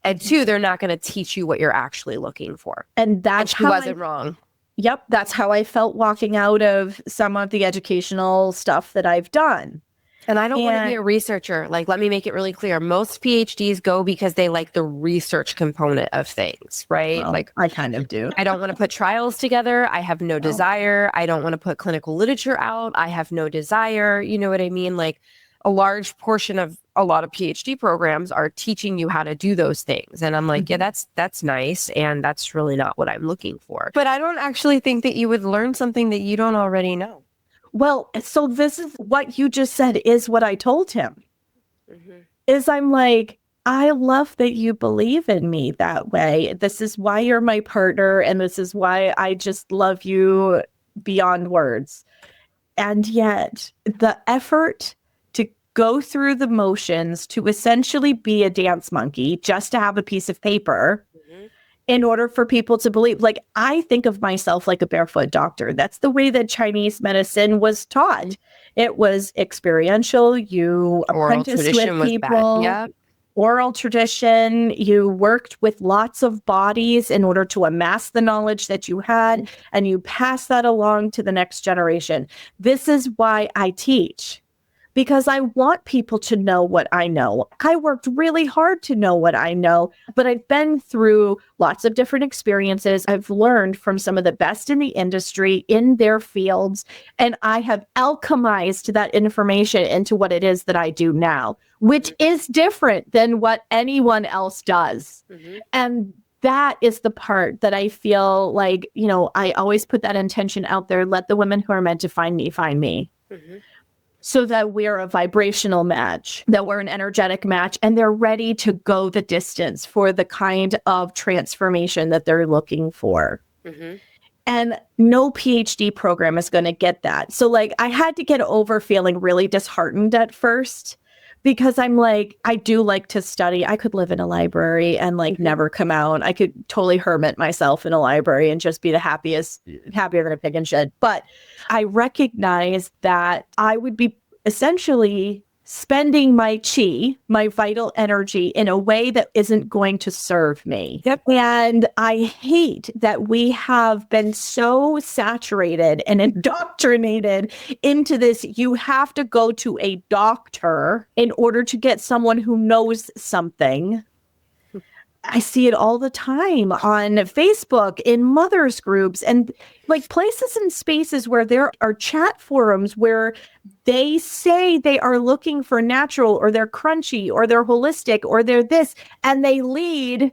And two, they're not going to teach you what you're actually looking for. And that's she wasn't wrong. Yep. That's how I felt walking out of some of the educational stuff that I've done. And I don't want to be a researcher. Like, let me make it really clear. Most PhDs go because they like the research component of things, right? Well, like I kind of do. I don't want to put trials together. I have no desire. I don't want to put clinical literature out. I have no desire. You know what I mean? Like a large portion of a lot of PhD programs are teaching you how to do those things. And I'm like, yeah, that's nice. And that's really not what I'm looking for. But I don't actually think that you would learn something that you don't already know. Well, so this is what you just said is what I told him. Is I'm like, I love that you believe in me that way. This is why you're my partner. And this is why I just love you beyond words. And yet the effort to go through the motions to essentially be a dance monkey, just to have a piece of paper in order for people to believe, like, I think of myself like a barefoot doctor. That's the way that Chinese medicine was taught. It was experiential. You apprenticed with people. Oral tradition. You worked with lots of bodies in order to amass the knowledge that you had, and you pass that along to the next generation. This is why I teach. because I want people to know what I know. I worked really hard to know what I know, but I've been through lots of different experiences. I've learned from some of the best in the industry in their fields, and I have alchemized that information into what it is that I do now, which is different than what anyone else does. And that is the part that I feel like, you know, I always put that intention out there. Let the women who are meant to find me. So that we're a vibrational match, that we're an energetic match, and they're ready to go the distance for the kind of transformation that they're looking for. And no PhD program is going to get that. So like, I had to get over feeling really disheartened at first, because I'm like, I do like to study. I could live in a library and like never come out. I could totally hermit myself in a library and just be the happier than a pig in shit. But I recognize that I would be essentially spending my chi, my vital energy, in a way that isn't going to serve me. And I hate that we have been so saturated and indoctrinated into this. You have to go to a doctor in order to get someone who knows something. I see it all the time on Facebook, in mothers groups, and like places and spaces where there are chat forums where they say they are looking for natural, or they're crunchy, or they're holistic, or they're this, and they lead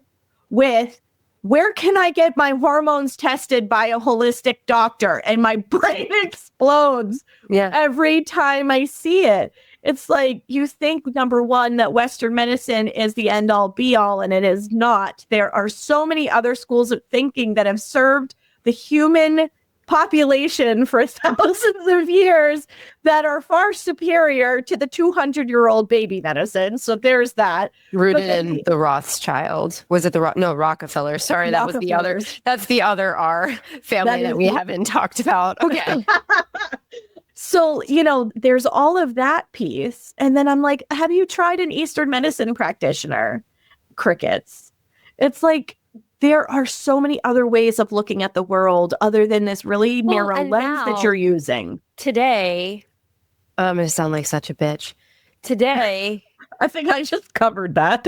with, where can I get my hormones tested by a holistic doctor? And my brain explodes every time I see it. It's like, you think, number one, that Western medicine is the end all be all, and it is not. There are so many other schools of thinking that have served the human population for thousands of years that are far superior to the 200-year-old baby medicine. So there's that. Rooted in the Rothschild. Was it the Rockefeller? Sorry, that was the other. That's the other R family that we haven't talked about. Okay. So, you know, there's all of that piece. And then I'm like, have you tried an Eastern medicine practitioner? Crickets. It's like, there are so many other ways of looking at the world other than this really narrow lens that you're using. Today, I'm going to sound like such a bitch. Today, I think I just covered that.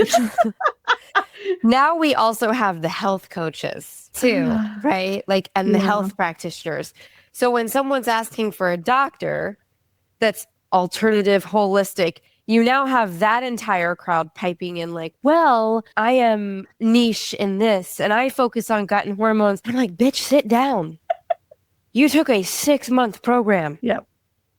Now we also have the health coaches too, right? Like, and the health practitioners. So when someone's asking for a doctor that's alternative, holistic, you now have that entire crowd piping in like, well, I am niche in this and I focus on gut and hormones. I'm like, bitch, sit down. You took a 6-month program.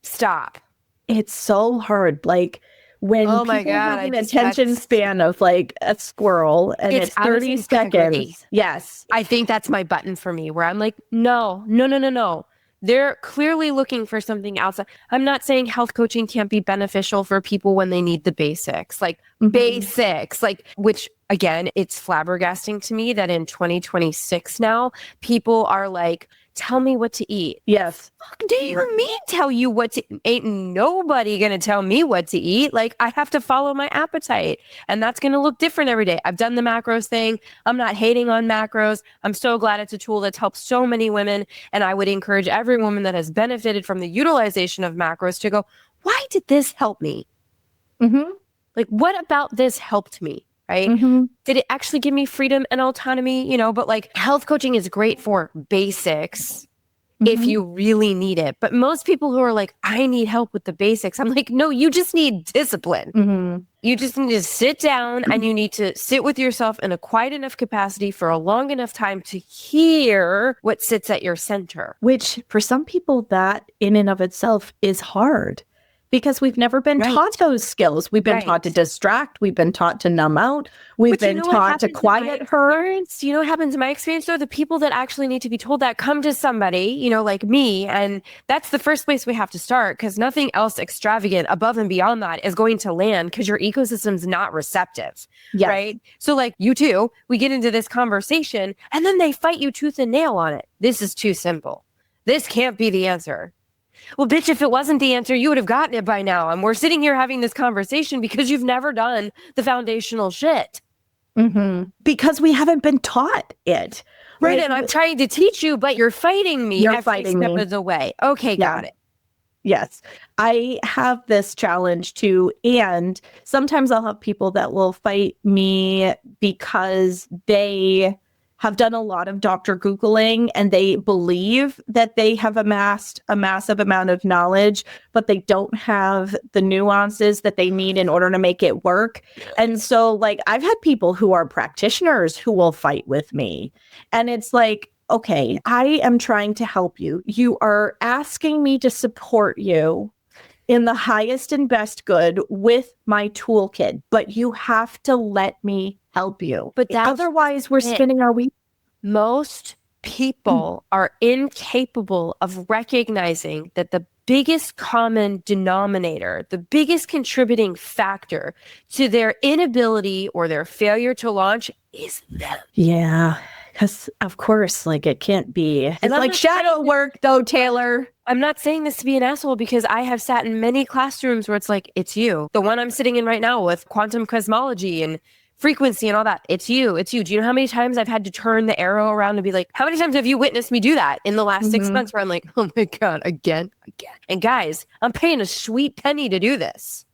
Stop. It's so hard. Like, when people have an attention span of like a squirrel and it's 30 seconds. Yes. I think that's my button for me, where I'm like, no. They're clearly looking for something outside. I'm not saying health coaching can't be beneficial for people when they need the basics, like basics, like, which again, it's flabbergasting to me that in 2026 now, people are like, tell me what to eat. Yes. Fuck do you mean tell you what to eat? Ain't nobody gonna tell me what to eat. Like, I have to follow my appetite, and that's gonna look different every day. I've done the macros thing. I'm not hating on macros. I'm so glad it's a tool that's helped so many women, and I would encourage every woman that has benefited from the utilization of macros to go, why did this help me? Like, what about this helped me? Right? Did it actually give me freedom and autonomy? You know, but like, health coaching is great for basics if you really need it. But most people who are like, I need help with the basics, I'm like, no, you just need discipline. You just need to sit down and you need to sit with yourself in a quiet enough capacity for a long enough time to hear what sits at your center. Which for some people, that in and of itself is hard. Because we've never been taught those skills. We've been taught to distract. We've been taught to numb out. We've been taught to quiet her. You know what happens in my experience, though? The people that actually need to be told that come to somebody, you know, like me. And that's the first place we have to start, because nothing else extravagant above and beyond that is going to land, because your ecosystem's not receptive. Right? So like, you too, we get into this conversation and then they fight you tooth and nail on it. This is too simple. This can't be the answer. Well, bitch, if it wasn't the answer, you would have gotten it by now. And we're sitting here having this conversation because you've never done the foundational shit. Because we haven't been taught it. Right. And I'm trying to teach you, but you're fighting me every step of the way. Okay, got it. Yes. I have this challenge too. And sometimes I'll have people that will fight me because they have done a lot of doctor Googling and they believe that they have amassed a massive amount of knowledge, but they don't have the nuances that they need in order to make it work. And so, like, I've had people who are practitioners who will fight with me. And it's like, okay, I am trying to help you. You are asking me to support you in the highest and best good with my toolkit, but you have to let me help you. But otherwise, we're spinning our wheels. Most people are incapable of recognizing that the biggest common denominator, the biggest contributing factor to their inability or their failure to launch is them. Yeah. Because, of course, like, it can't be. It's like shadow work, though, Taylor. I'm not saying this to be an asshole because I have sat in many classrooms where it's like, it's you. The one I'm sitting in right now with quantum cosmology and frequency and all that. It's you. It's you. Do you know how many times I've had to turn the arrow around and be like, how many times have you witnessed me do that in the last 6 months where I'm like, oh my God, again. And guys, I'm paying a sweet penny to do this.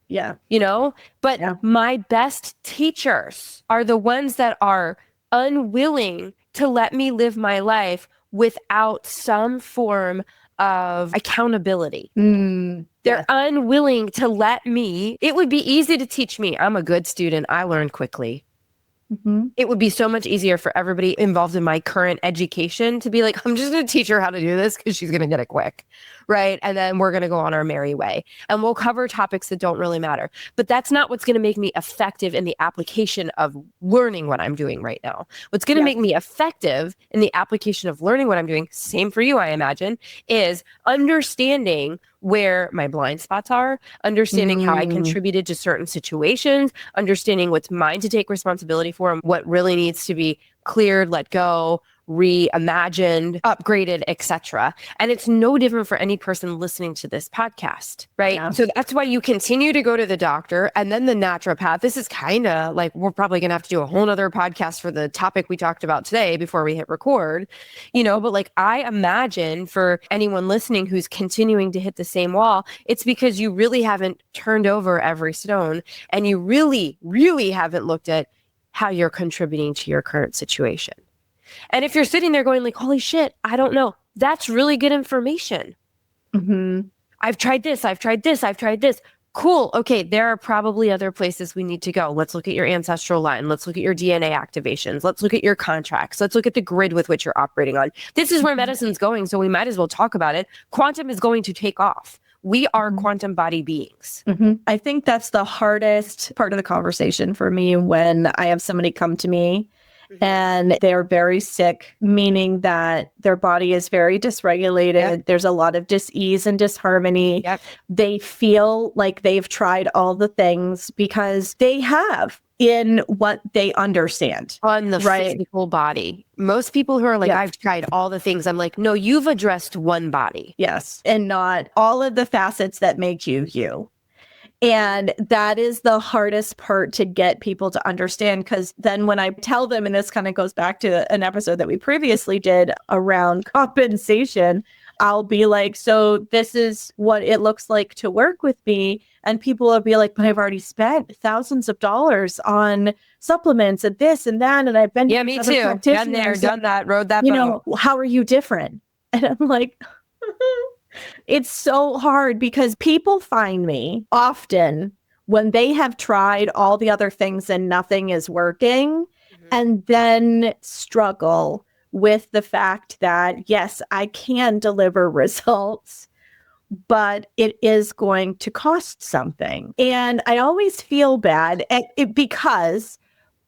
Yeah. You know, but my best teachers are the ones that are unwilling to let me live my life without some form of accountability. They're unwilling to let me. It would be easy to teach me. I'm a good student. I learn quickly. It would be so much easier for everybody involved in my current education to be like, I'm just going to teach her how to do this because she's going to get it quick, right? And then we're going to go on our merry way. And we'll cover topics that don't really matter. But that's not what's going to make me effective in the application of learning what I'm doing right now. What's going to make me effective in the application of learning what I'm doing, same for you, I imagine, is understanding where my blind spots are, understanding how I contributed to certain situations, understanding what's mine to take responsibility for and what really needs to be cleared, let go, reimagined, upgraded, etc. And it's no different for any person listening to this podcast, right? Yeah. So that's why you continue to go to the doctor and then the naturopath. This is kind of like, we're probably going to have to do a whole nother podcast for the topic we talked about today before we hit record, you know, but like, I imagine for anyone listening who's continuing to hit the same wall, it's because you really haven't turned over every stone and you really, really haven't looked at how you're contributing to your current situation. And if you're sitting there going like, holy shit, I don't know. That's really good information. I've tried this. I've tried this. I've tried this. Cool. Okay. There are probably other places we need to go. Let's look at your ancestral line. Let's look at your DNA activations. Let's look at your contracts. Let's look at the grid with which you're operating on. This is where medicine's going. So we might as well talk about it. Quantum is going to take off. We are quantum body beings. I think that's the hardest part of the conversation for me when I have somebody come to me and they're very sick, meaning that their body is very dysregulated. There's a lot of dis-ease and disharmony. They feel like they've tried all the things because they have in what they understand. On the physical body. Most people who are like, I've tried all the things. I'm like, no, you've addressed one body. Yes. And not all of the facets that make you you. And that is the hardest part to get people to understand, because then when I tell them, and this kind of goes back to an episode that we previously did around compensation, I'll be like, so this is what it looks like to work with me. And people will be like, but I've already spent thousands of dollars on supplements and this and that. And I've been to me too. Done there, done that, rode that boat. You know, how are you different? And I'm like, it's so hard because people find me often when they have tried all the other things and nothing is working, and then struggle with the fact that, yes, I can deliver results, but it is going to cost something. And I always feel bad because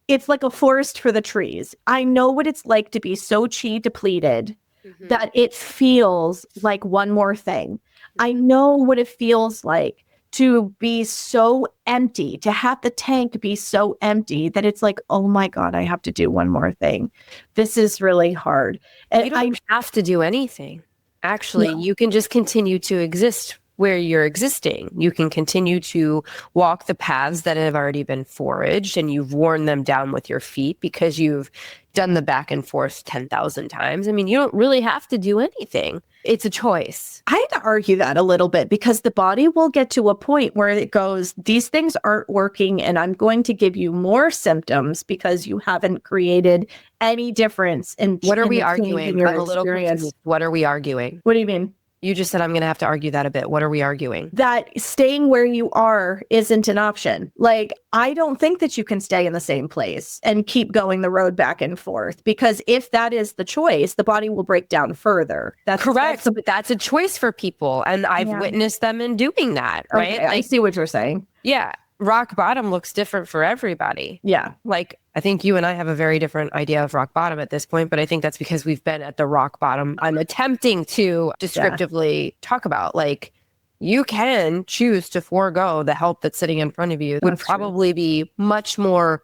it's like a forest for the trees. I know what it's like to be so chi depleted that it feels like one more thing. I know what it feels like to be so empty, to have the tank be so empty that it's like, oh my God, I have to do one more thing. This is really hard. And you don't have to do anything. Actually, you can just continue to exist where you're existing. You can continue to walk the paths that have already been foraged and you've worn them down with your feet because you've done the back and forth 10,000 times. I mean, you don't really have to do anything. It's a choice. I had to argue that a little bit because the body will get to a point where it goes, these things aren't working and I'm going to give you more symptoms because you haven't created any difference in what are we in arguing? your I'm a little confused. What are we arguing? What do you mean? You just said I'm going to have to argue that a bit. What are we arguing? That staying where you are isn't an option. Like, I don't think that you can stay in the same place and keep going the road back and forth, because if that is the choice, the body will break down further. That's correct. But that's a choice for people. And I've witnessed them in doing that, right? Okay, I see what you're saying. Yeah. Rock bottom looks different for everybody. Yeah. Like, I think you and I have a very different idea of rock bottom at this point, but I think that's because we've been at the rock bottom. I'm attempting to descriptively talk about, like, you can choose to forego the help that's sitting in front of you. It would probably be much more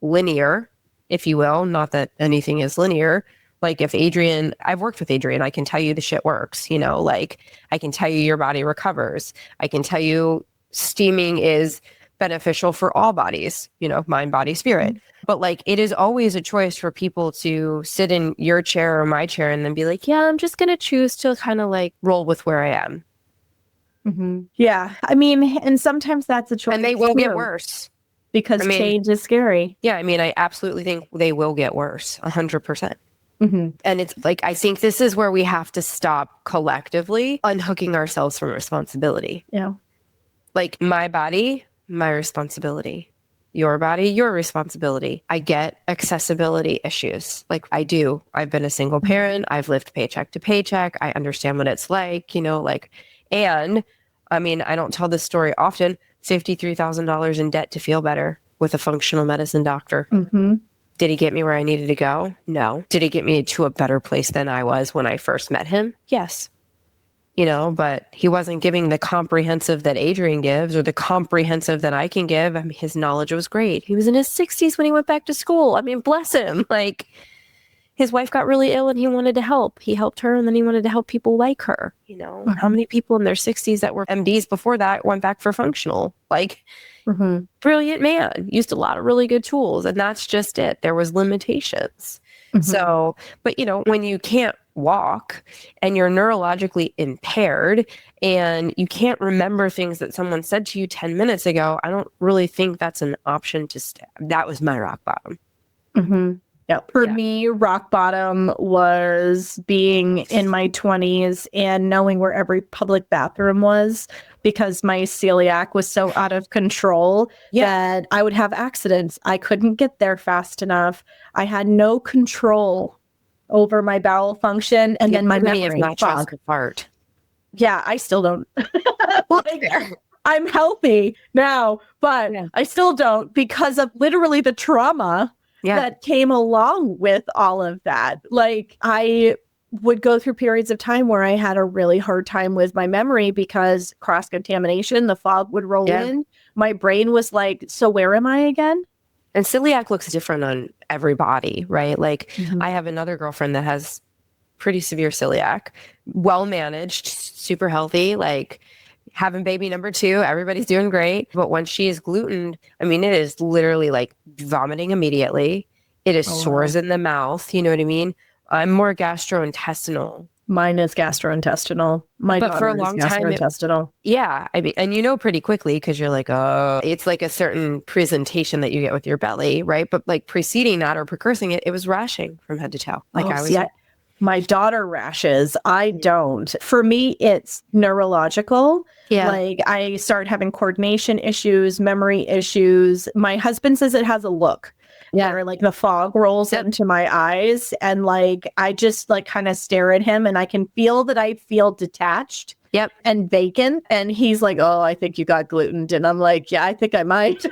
linear, if you will. Not that anything is linear. Like if Adrienne, I've worked with Adrienne, I can tell you the shit works, you know, like I can tell you your body recovers. I can tell you steaming is beneficial for all bodies, you know, mind, body, spirit. But like, it is always a choice for people to sit in your chair or my chair and then be like, yeah, I'm just going to choose to kind of like roll with where I am. Mm-hmm. Yeah. I mean, and sometimes that's a choice. And they will get worse. Because change is scary. Yeah. I mean, I absolutely think they will get worse. 100%. Mm-hmm. And it's like, I think this is where we have to stop collectively unhooking ourselves from responsibility. Yeah. Like my body, my responsibility. Your body, your responsibility. I get accessibility issues. Like I do. I've been a single parent. I've lived paycheck to paycheck. I understand what it's like, you know, like, and I mean, I don't tell this story often. $53,000 in debt to feel better with a functional medicine doctor. Mm-hmm. Did he get me where I needed to go? No. Did he get me to a better place than I was when I first met him? Yes. You know, but he wasn't giving the comprehensive that Adrienne gives or the comprehensive that I can give. I mean, his knowledge was great. He was in his 60s when he went back to school. I mean, bless him. Like, his wife got really ill and he wanted to help. He helped her and then he wanted to help people like her. You know, how many people in their 60s that were MDs before that went back for functional? Like, brilliant man. Used a lot of really good tools. And that's just it. There was limitations. So, but you know, when you can't walk and you're neurologically impaired and you can't remember things that someone said to you 10 minutes ago, I don't really think that's an option to stay. That was my rock bottom. Yeah. For me, rock bottom was being in my 20s and knowing where every public bathroom was, because my celiac was so out of control that I would have accidents. I couldn't get there fast enough. I had no control over my bowel function, and then my memory fog. Fart. Yeah, I still don't. Like, I'm healthy now, but I still don't, because of literally the trauma that came along with all of that. Like, I would go through periods of time where I had a really hard time with my memory because cross-contamination, the fog would roll in. My brain was like, so where am I again? And celiac looks different on everybody, right? Like I have another girlfriend that has pretty severe celiac, well managed, super healthy, like having baby number 2, everybody's doing great. But when she is gluten, I mean, it is literally like vomiting immediately. It is sores in the mouth. You know what I mean? I'm more gastrointestinal. Mine is gastrointestinal. But for a long time, gastrointestinal. I mean, and you know pretty quickly because you're like, oh, it's like a certain presentation that you get with your belly, right? But like preceding that or precursing it, it was rashing from head to toe. Like my daughter rashes. I don't. For me, it's neurological. Yeah. Like I started having coordination issues, memory issues. My husband says it has a look. Yeah. Where like the fog rolls into my eyes and like I just like kind of stare at him and I can feel that I feel detached and vacant. And he's like, oh, I think you got gluten. And I'm like, yeah, I think I might.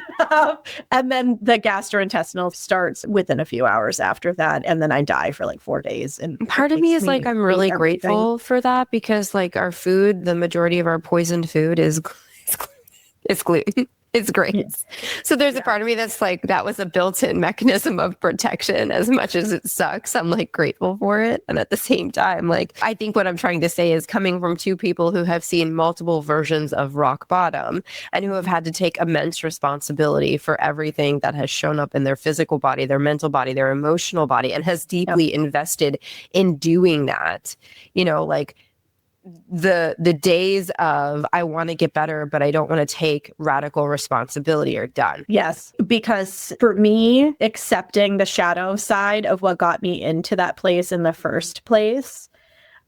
And then the gastrointestinal starts within a few hours after that. And then I die for like 4 days. And part of me is like, I'm really grateful for that because like our food, the majority of our poisoned food is gluten. It's great. Yes. So there's a part of me that's like, that was a built-in mechanism of protection. As much as it sucks, I'm like grateful for it. And at the same time, like, I think what I'm trying to say is, coming from two people who have seen multiple versions of rock bottom and who have had to take immense responsibility for everything that has shown up in their physical body, their mental body, their emotional body, and has deeply invested in doing that, you know, like, the days of I want to get better, but I don't want to take radical responsibility are done. Yes, because for me, accepting the shadow side of what got me into that place in the first place,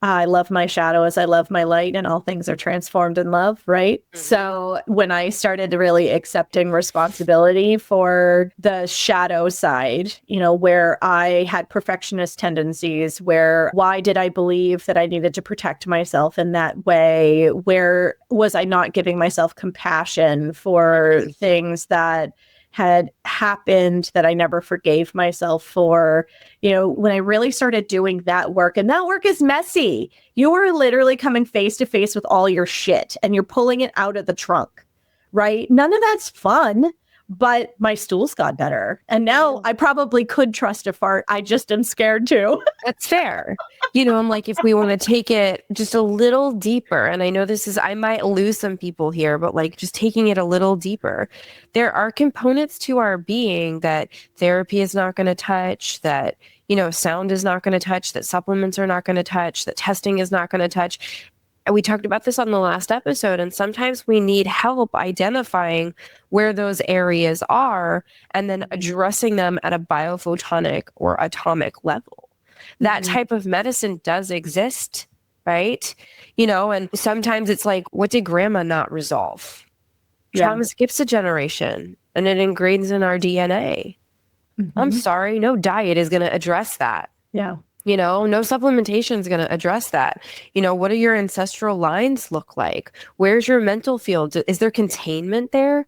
I love my shadow as I love my light, and all things are transformed in love, right? Mm-hmm. So when I started really accepting responsibility for the shadow side, you know, where I had perfectionist tendencies, why did I believe that I needed to protect myself in that way? Where was I not giving myself compassion for things that had happened that I never forgave myself for? You know, when I really started doing that work, and that work is messy. You are literally coming face to face with all your shit and you're pulling it out of the trunk, right? None of that's fun, but my stools got better. And now I probably could trust a fart. I just am scared too. That's fair. You know, I'm like, if we want to take it just a little deeper, and I know I might lose some people here, but like just taking it a little deeper, there are components to our being that therapy is not going to touch, that, you know, sound is not going to touch, that supplements are not going to touch, that testing is not going to touch. And we talked about this on the last episode, and sometimes we need help identifying where those areas are and then addressing them at a biophotonic or atomic level. That type of medicine does exist, right? You know, and sometimes it's like, what did grandma not resolve? Trauma skips a generation and it ingrains in our DNA. Mm-hmm. I'm sorry, no diet is going to address that. Yeah. You know, no supplementation is going to address that. You know, what do your ancestral lines look like? Where's your mental field? Is there containment there?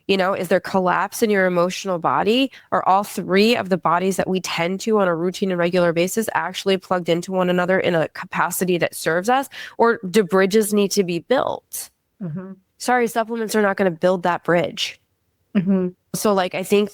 You know, is there collapse in your emotional body? Are all three of the bodies that we tend to on a routine and regular basis actually plugged into one another in a capacity that serves us? Or do bridges need to be built? Mm-hmm. Sorry, supplements are not going to build that bridge. Mm-hmm. So like, I think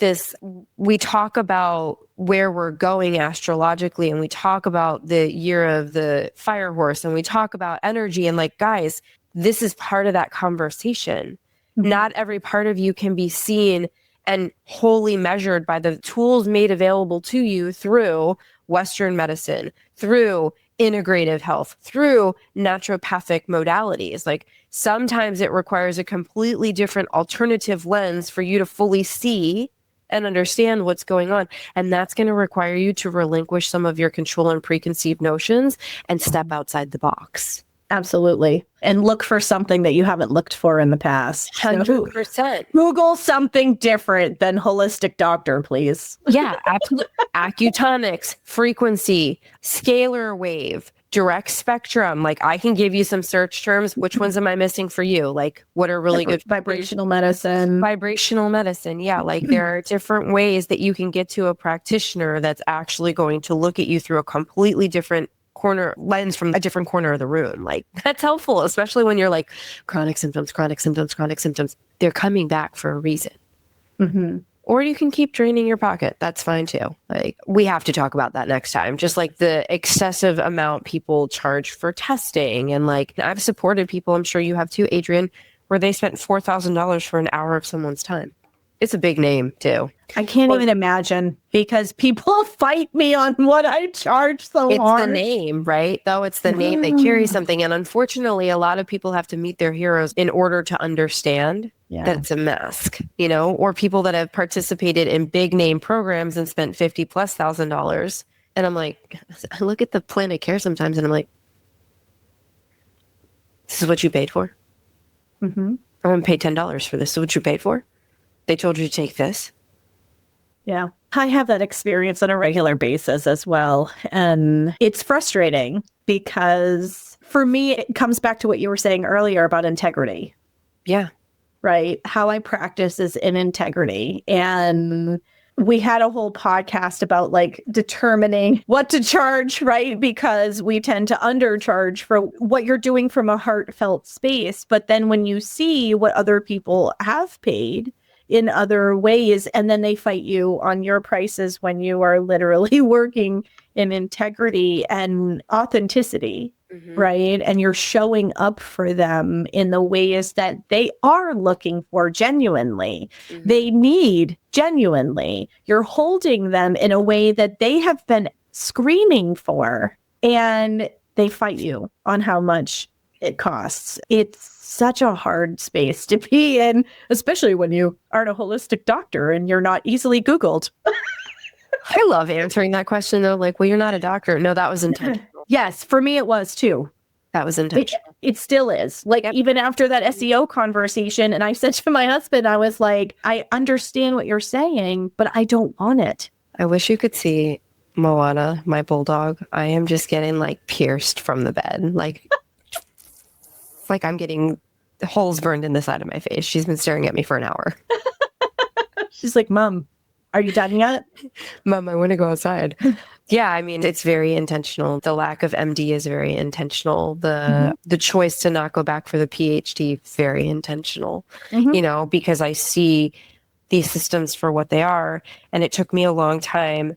we talk about where we're going astrologically, and we talk about the year of the fire horse, and we talk about energy, and like, guys, this is part of that conversation. Mm-hmm. Not every part of you can be seen and wholly measured by the tools made available to you through Western medicine, through integrative health, through naturopathic modalities. Like, sometimes it requires a completely different alternative lens for you to fully see and understand what's going on. And that's going to require you to relinquish some of your control and preconceived notions and step outside the box. Absolutely. And look for something that you haven't looked for in the past. 100%. Google something different than holistic doctor, please. Yeah, absolutely. Acutonics, frequency, scalar wave, direct spectrum. Like, I can give you some search terms. Which ones am I missing for you? Like, what are really good? Vibrational medicine. Vibrational medicine. Yeah. Like, there are different ways that you can get to a practitioner that's actually going to look at you through a completely different lens from a different corner of the room. Like, that's helpful, especially when you're like, chronic symptoms. They're coming back for a reason. Mm-hmm. Or you can keep draining your pocket. That's fine too. Like, we have to talk about that next time. Just like the excessive amount people charge for testing. And like, I've supported people, I'm sure you have too, Adrienne, where they spent $4,000 for an hour of someone's time. It's a big name too. I can't even imagine, because people fight me on what I charge so hard. It's the name, right? Though it's the name, they carry something. And unfortunately, a lot of people have to meet their heroes in order to understand that it's a mask, you know, or people that have participated in big name programs and spent $50,000+. And I'm like, I look at the plan of care sometimes and I'm like, this is what you paid for? Mm-hmm. I'm going to pay $10 for this. This is what you paid for? They told you to take this. Yeah. I have that experience on a regular basis as well. And it's frustrating because for me, it comes back to what you were saying earlier about integrity. Yeah. Right. How I practice is in integrity. And we had a whole podcast about like determining what to charge, right? Because we tend to undercharge for what you're doing from a heartfelt space. But then when you see what other people have paid in other ways, and then they fight you on your prices when you are literally working in integrity and authenticity, right? And you're showing up for them in the ways that they are looking for genuinely. They need genuinely. You're holding them in a way that they have been screaming for, and they fight you on how much it costs. It's such a hard space to be in, especially when you aren't a holistic doctor and you're not easily Googled. I love answering that question though. Like, well, you're not a doctor. No, that was intentional. Yes, for me it was too. That was intentional. It still is. Like, even after that SEO conversation, and I said to my husband, I was like, I understand what you're saying, but I don't want it. I wish you could see Moana, my bulldog. I am just getting like pierced from the bed. Like I'm getting holes burned in the side of my face. She's been staring at me for an hour. She's like, Mom, are you done yet? Mom, I want to go outside. Yeah, I mean, it's very intentional. The lack of MD is very intentional. The choice to not go back for the PhD, very intentional, you know, because I see these systems for what they are. And it took me a long time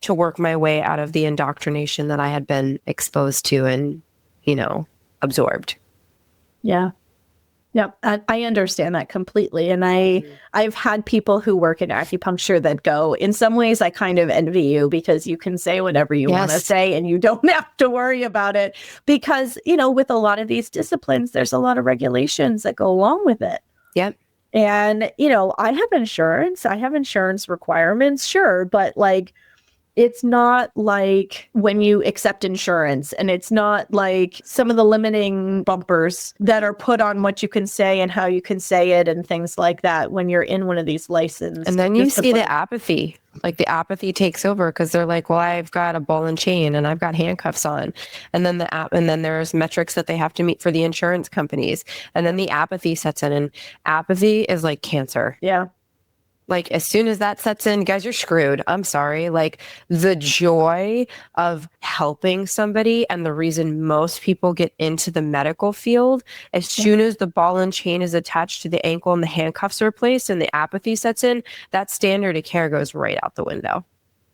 to work my way out of the indoctrination that I had been exposed to and, you know, absorbed. Yeah. Yeah, I understand that completely. And I've had people who work in acupuncture that go, in some ways, I kind of envy you because you can say whatever you want to say and you don't have to worry about it. Because, you know, with a lot of these disciplines, there's a lot of regulations that go along with it. Yep. And, you know, I have insurance requirements, sure. But like, it's not like when you accept insurance, and it's not like some of the limiting bumpers that are put on what you can say and how you can say it and things like that when you're in one of these licensed. And then you see the apathy, like the apathy takes over because they're like, well, I've got a ball and chain and I've got handcuffs on. And then and then there's metrics that they have to meet for the insurance companies. And then the apathy sets in, and apathy is like cancer. Yeah. Like, as soon as that sets in, guys, you're screwed. I'm sorry. Like, the joy of helping somebody, and the reason most people get into the medical field, as soon as the ball and chain is attached to the ankle and the handcuffs are replaced and the apathy sets in, that standard of care goes right out the window.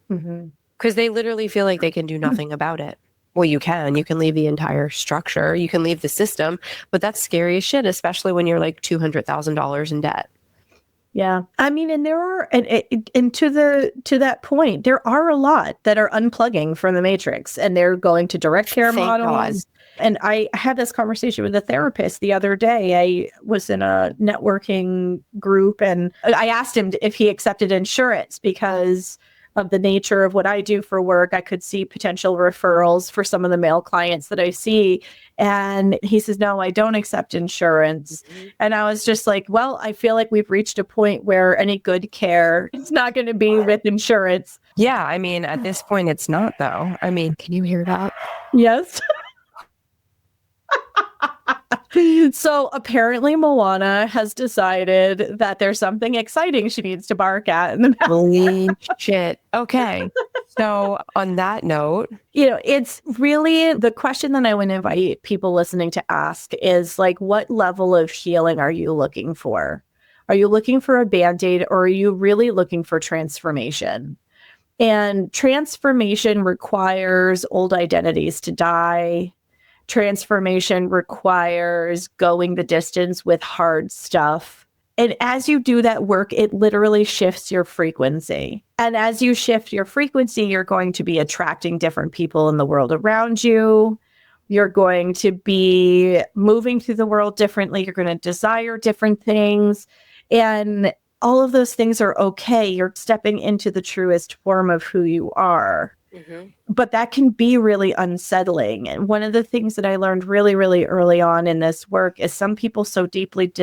Because they literally feel like they can do nothing about it. Well, you can leave the entire structure. You can leave the system, but that's scary as shit, especially when you're like $200,000 in debt. Yeah. I mean, and there are, and to that point, there are a lot that are unplugging from the matrix, and they're going to direct care models. And I had this conversation with a therapist the other day. I was in a networking group, and I asked him if he accepted insurance because of the nature of what I do for work. I could see potential referrals for some of the male clients that I see. And he says, no, I don't accept insurance. And I was just like, well, I feel like we've reached a point where any good care is not going to be with insurance. Yeah. I mean, at this point, it's not, though. I mean, can you hear that? Yes. So apparently Moana has decided that there's something exciting she needs to bark at. Holy shit. Okay. So on that note, you know, it's really the question that I would invite people listening to ask is like, what level of healing are you looking for? Are you looking for a Band-Aid, or are you really looking for transformation? And transformation requires old identities to die. Transformation requires going the distance with hard stuff. And as you do that work, it literally shifts your frequency. And as you shift your frequency, you're going to be attracting different people in the world around you. You're going to be moving through the world differently. You're going to desire different things. And all of those things are okay. You're stepping into the truest form of who you are. But that can be really unsettling. And one of the things that I learned really, really early on in this work is some people so deeply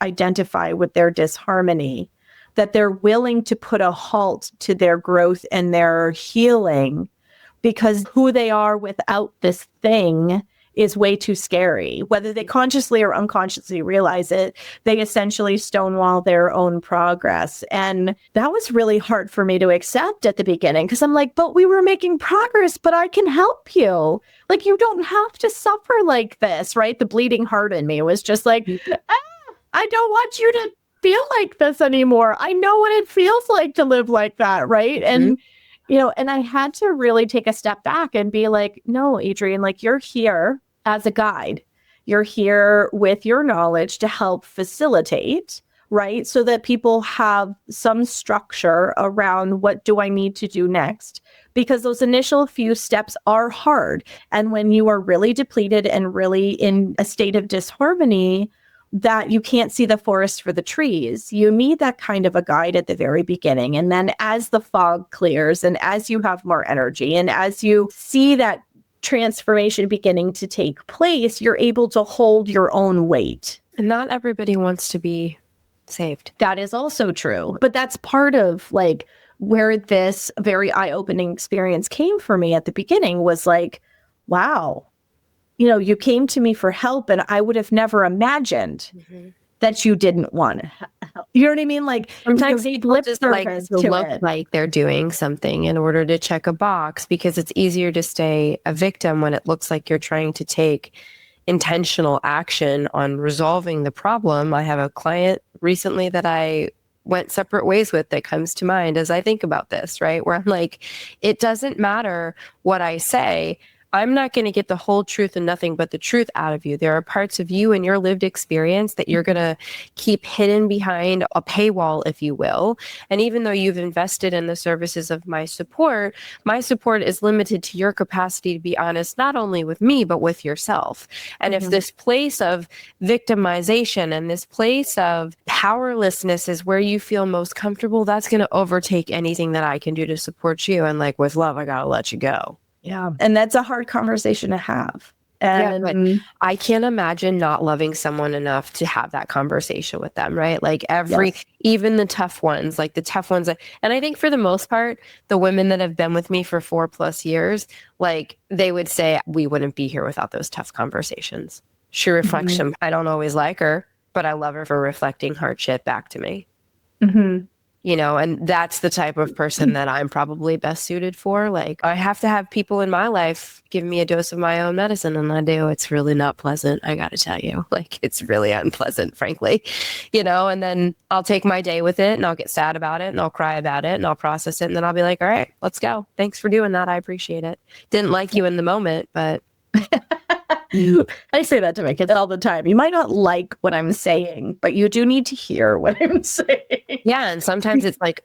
identify with their disharmony that they're willing to put a halt to their growth and their healing, because who they are without this thing is way too scary. Whether they consciously or unconsciously realize it, they essentially stonewall their own progress. And that was really hard for me to accept at the beginning, because I'm like, but we were making progress, but I can help you. Like, you don't have to suffer like this, right? The bleeding heart in me was just like, I don't want you to feel like this anymore. I know what it feels like to live like that, right? And and I had to really take a step back and be like, no, Adrienne, like, you're here as a guide. You're here with your knowledge to help facilitate, right? So that people have some structure around what do I need to do next? Because those initial few steps are hard. And when you are really depleted and really in a state of disharmony, that you can't see the forest for the trees, you need that kind of a guide at the very beginning. And then as the fog clears and as you have more energy and as you see that transformation beginning to take place, you're able to hold your own weight. And not everybody wants to be saved. That is also true. But that's part of like where this very eye-opening experience came for me at the beginning was like, wow, you came to me for help and I would have never imagined that you didn't want to help. You know what I mean? Like sometimes people just like to look like they're doing something in order to check a box, because it's easier to stay a victim when it looks like you're trying to take intentional action on resolving the problem. I have a client recently that I went separate ways with that comes to mind as I think about this, right? Where I'm like, it doesn't matter what I say. I'm not going to get the whole truth and nothing but the truth out of you. There are parts of you and your lived experience that you're going to keep hidden behind a paywall, if you will. And even though you've invested in the services of my support is limited to your capacity to be honest, not only with me, but with yourself. And if this place of victimization and this place of powerlessness is where you feel most comfortable, that's going to overtake anything that I can do to support you. And like, with love, I got to let you go. Yeah. And that's a hard conversation to have. And but I can't imagine not loving someone enough to have that conversation with them, right? Like even the tough ones, and I think for the most part, the women that have been with me for 4+ years, like they would say, we wouldn't be here without those tough conversations. She reflects them. I don't always like her, but I love her for reflecting hard shit back to me. And that's the type of person that I'm probably best suited for. Like, I have to have people in my life give me a dose of my own medicine, and I do. It's really not pleasant, I got to tell you. Like, it's really unpleasant, frankly, and then I'll take my day with it and I'll get sad about it and I'll cry about it and I'll process it. And then I'll be like, all right, let's go. Thanks for doing that. I appreciate it. Didn't like you in the moment, but... I say that to my kids all the time. You might not like what I'm saying, but you do need to hear what I'm saying. Yeah. And sometimes it's like,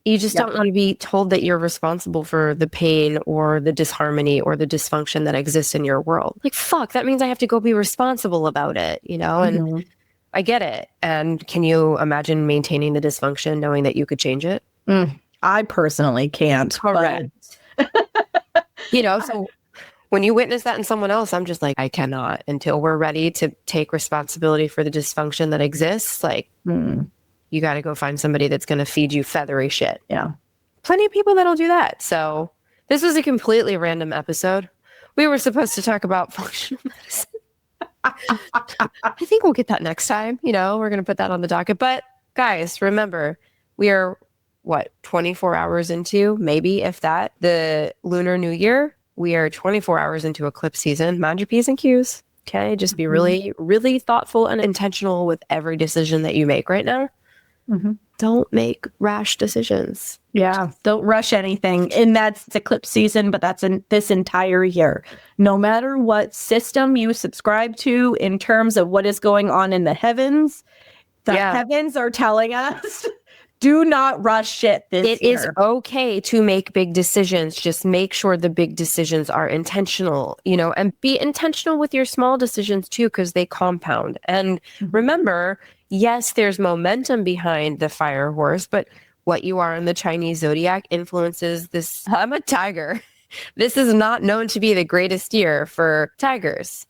you just don't want to be told that you're responsible for the pain or the disharmony or the dysfunction that exists in your world. Like, fuck, that means I have to go be responsible about it, and I get it. And can you imagine maintaining the dysfunction knowing that you could change it? I personally can't. Correct. So when you witness that in someone else, I'm just like, I cannot until we're ready to take responsibility for the dysfunction that exists. Like, you got to go find somebody that's going to feed you feathery shit. Yeah. Plenty of people that'll do that. So this was a completely random episode. We were supposed to talk about functional medicine. I think we'll get that next time. We're going to put that on the docket. But guys, remember, we are 24 hours into, maybe if that, the Lunar New Year. We are 24 hours into eclipse season. Mind your P's and Q's. Okay. Just be really, really thoughtful and intentional with every decision that you make right now. Don't make rash decisions. Yeah. Don't rush anything. And that's eclipse season, but that's in this entire year. No matter what system you subscribe to in terms of what is going on in the heavens, the heavens are telling us, do not rush shit this year. It is okay to make big decisions. Just make sure the big decisions are intentional, and be intentional with your small decisions too, because they compound. And remember, yes, there's momentum behind the fire horse, but what you are in the Chinese zodiac influences this. I'm a tiger. This is not known to be the greatest year for tigers,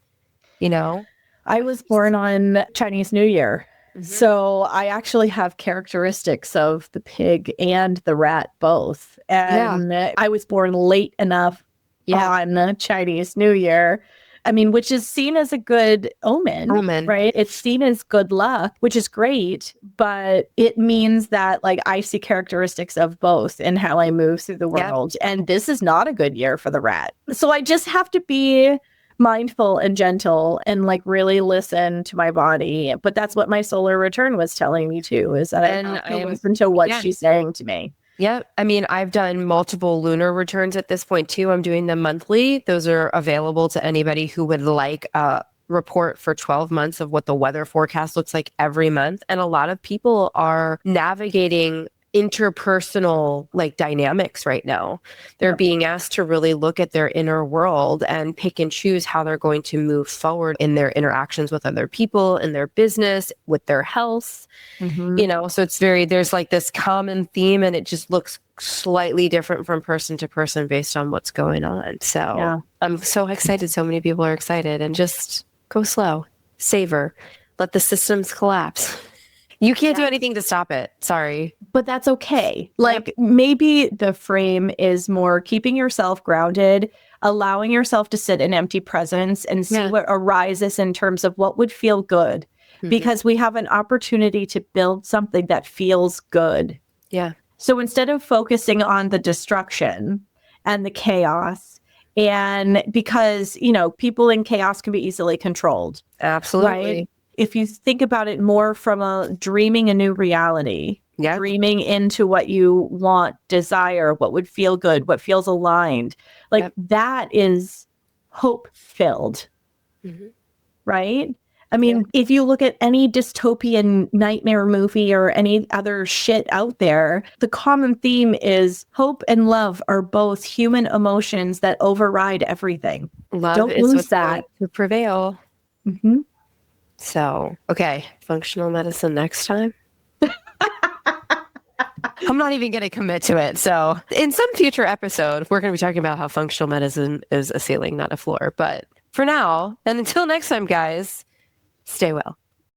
I was born on Chinese New Year. So I actually have characteristics of the pig and the rat both. And I was born late enough on Chinese New Year I mean, which is seen as a good omen, right? It's seen as good luck, which is great, but it means that like I see characteristics of both in how I move through the world. And this is not a good year for the rat. So I just have to be mindful and gentle and like really listen to my body. But that's what my solar return was telling me too, is that I listen to what she's saying to me. Yep. I mean, I've done multiple lunar returns at this point too. I'm doing them monthly. Those are available to anybody who would like a report for 12 months of what the weather forecast looks like every month. And a lot of people are navigating interpersonal like dynamics right now. They're being asked to really look at their inner world and pick and choose how they're going to move forward in their interactions with other people, in their business, with their health. You know, so it's there's like this common theme, and it just looks slightly different from person to person based on what's going on. So I'm so excited. So many people are excited, and just go slow, savor, let the systems collapse. You can't do anything to stop it. Sorry. But that's okay. Like maybe the frame is more keeping yourself grounded, allowing yourself to sit in empty presence and see what arises in terms of what would feel good. Because we have an opportunity to build something that feels good. Yeah. So instead of focusing on the destruction and the chaos, and because, you know, people in chaos can be easily controlled. Absolutely. Right? If you think about it more from a dreaming a new reality, dreaming into what you want, desire, what would feel good, what feels aligned, like that is hope-filled, right? I mean, if you look at any dystopian nightmare movie or any other shit out there, the common theme is hope and love are both human emotions that override everything. Love Don't is lose what's that. going to prevail. So, okay, functional medicine next time. I'm not even going to commit to it. So in some future episode, we're going to be talking about how functional medicine is a ceiling, not a floor. But for now, and until next time, guys, stay well.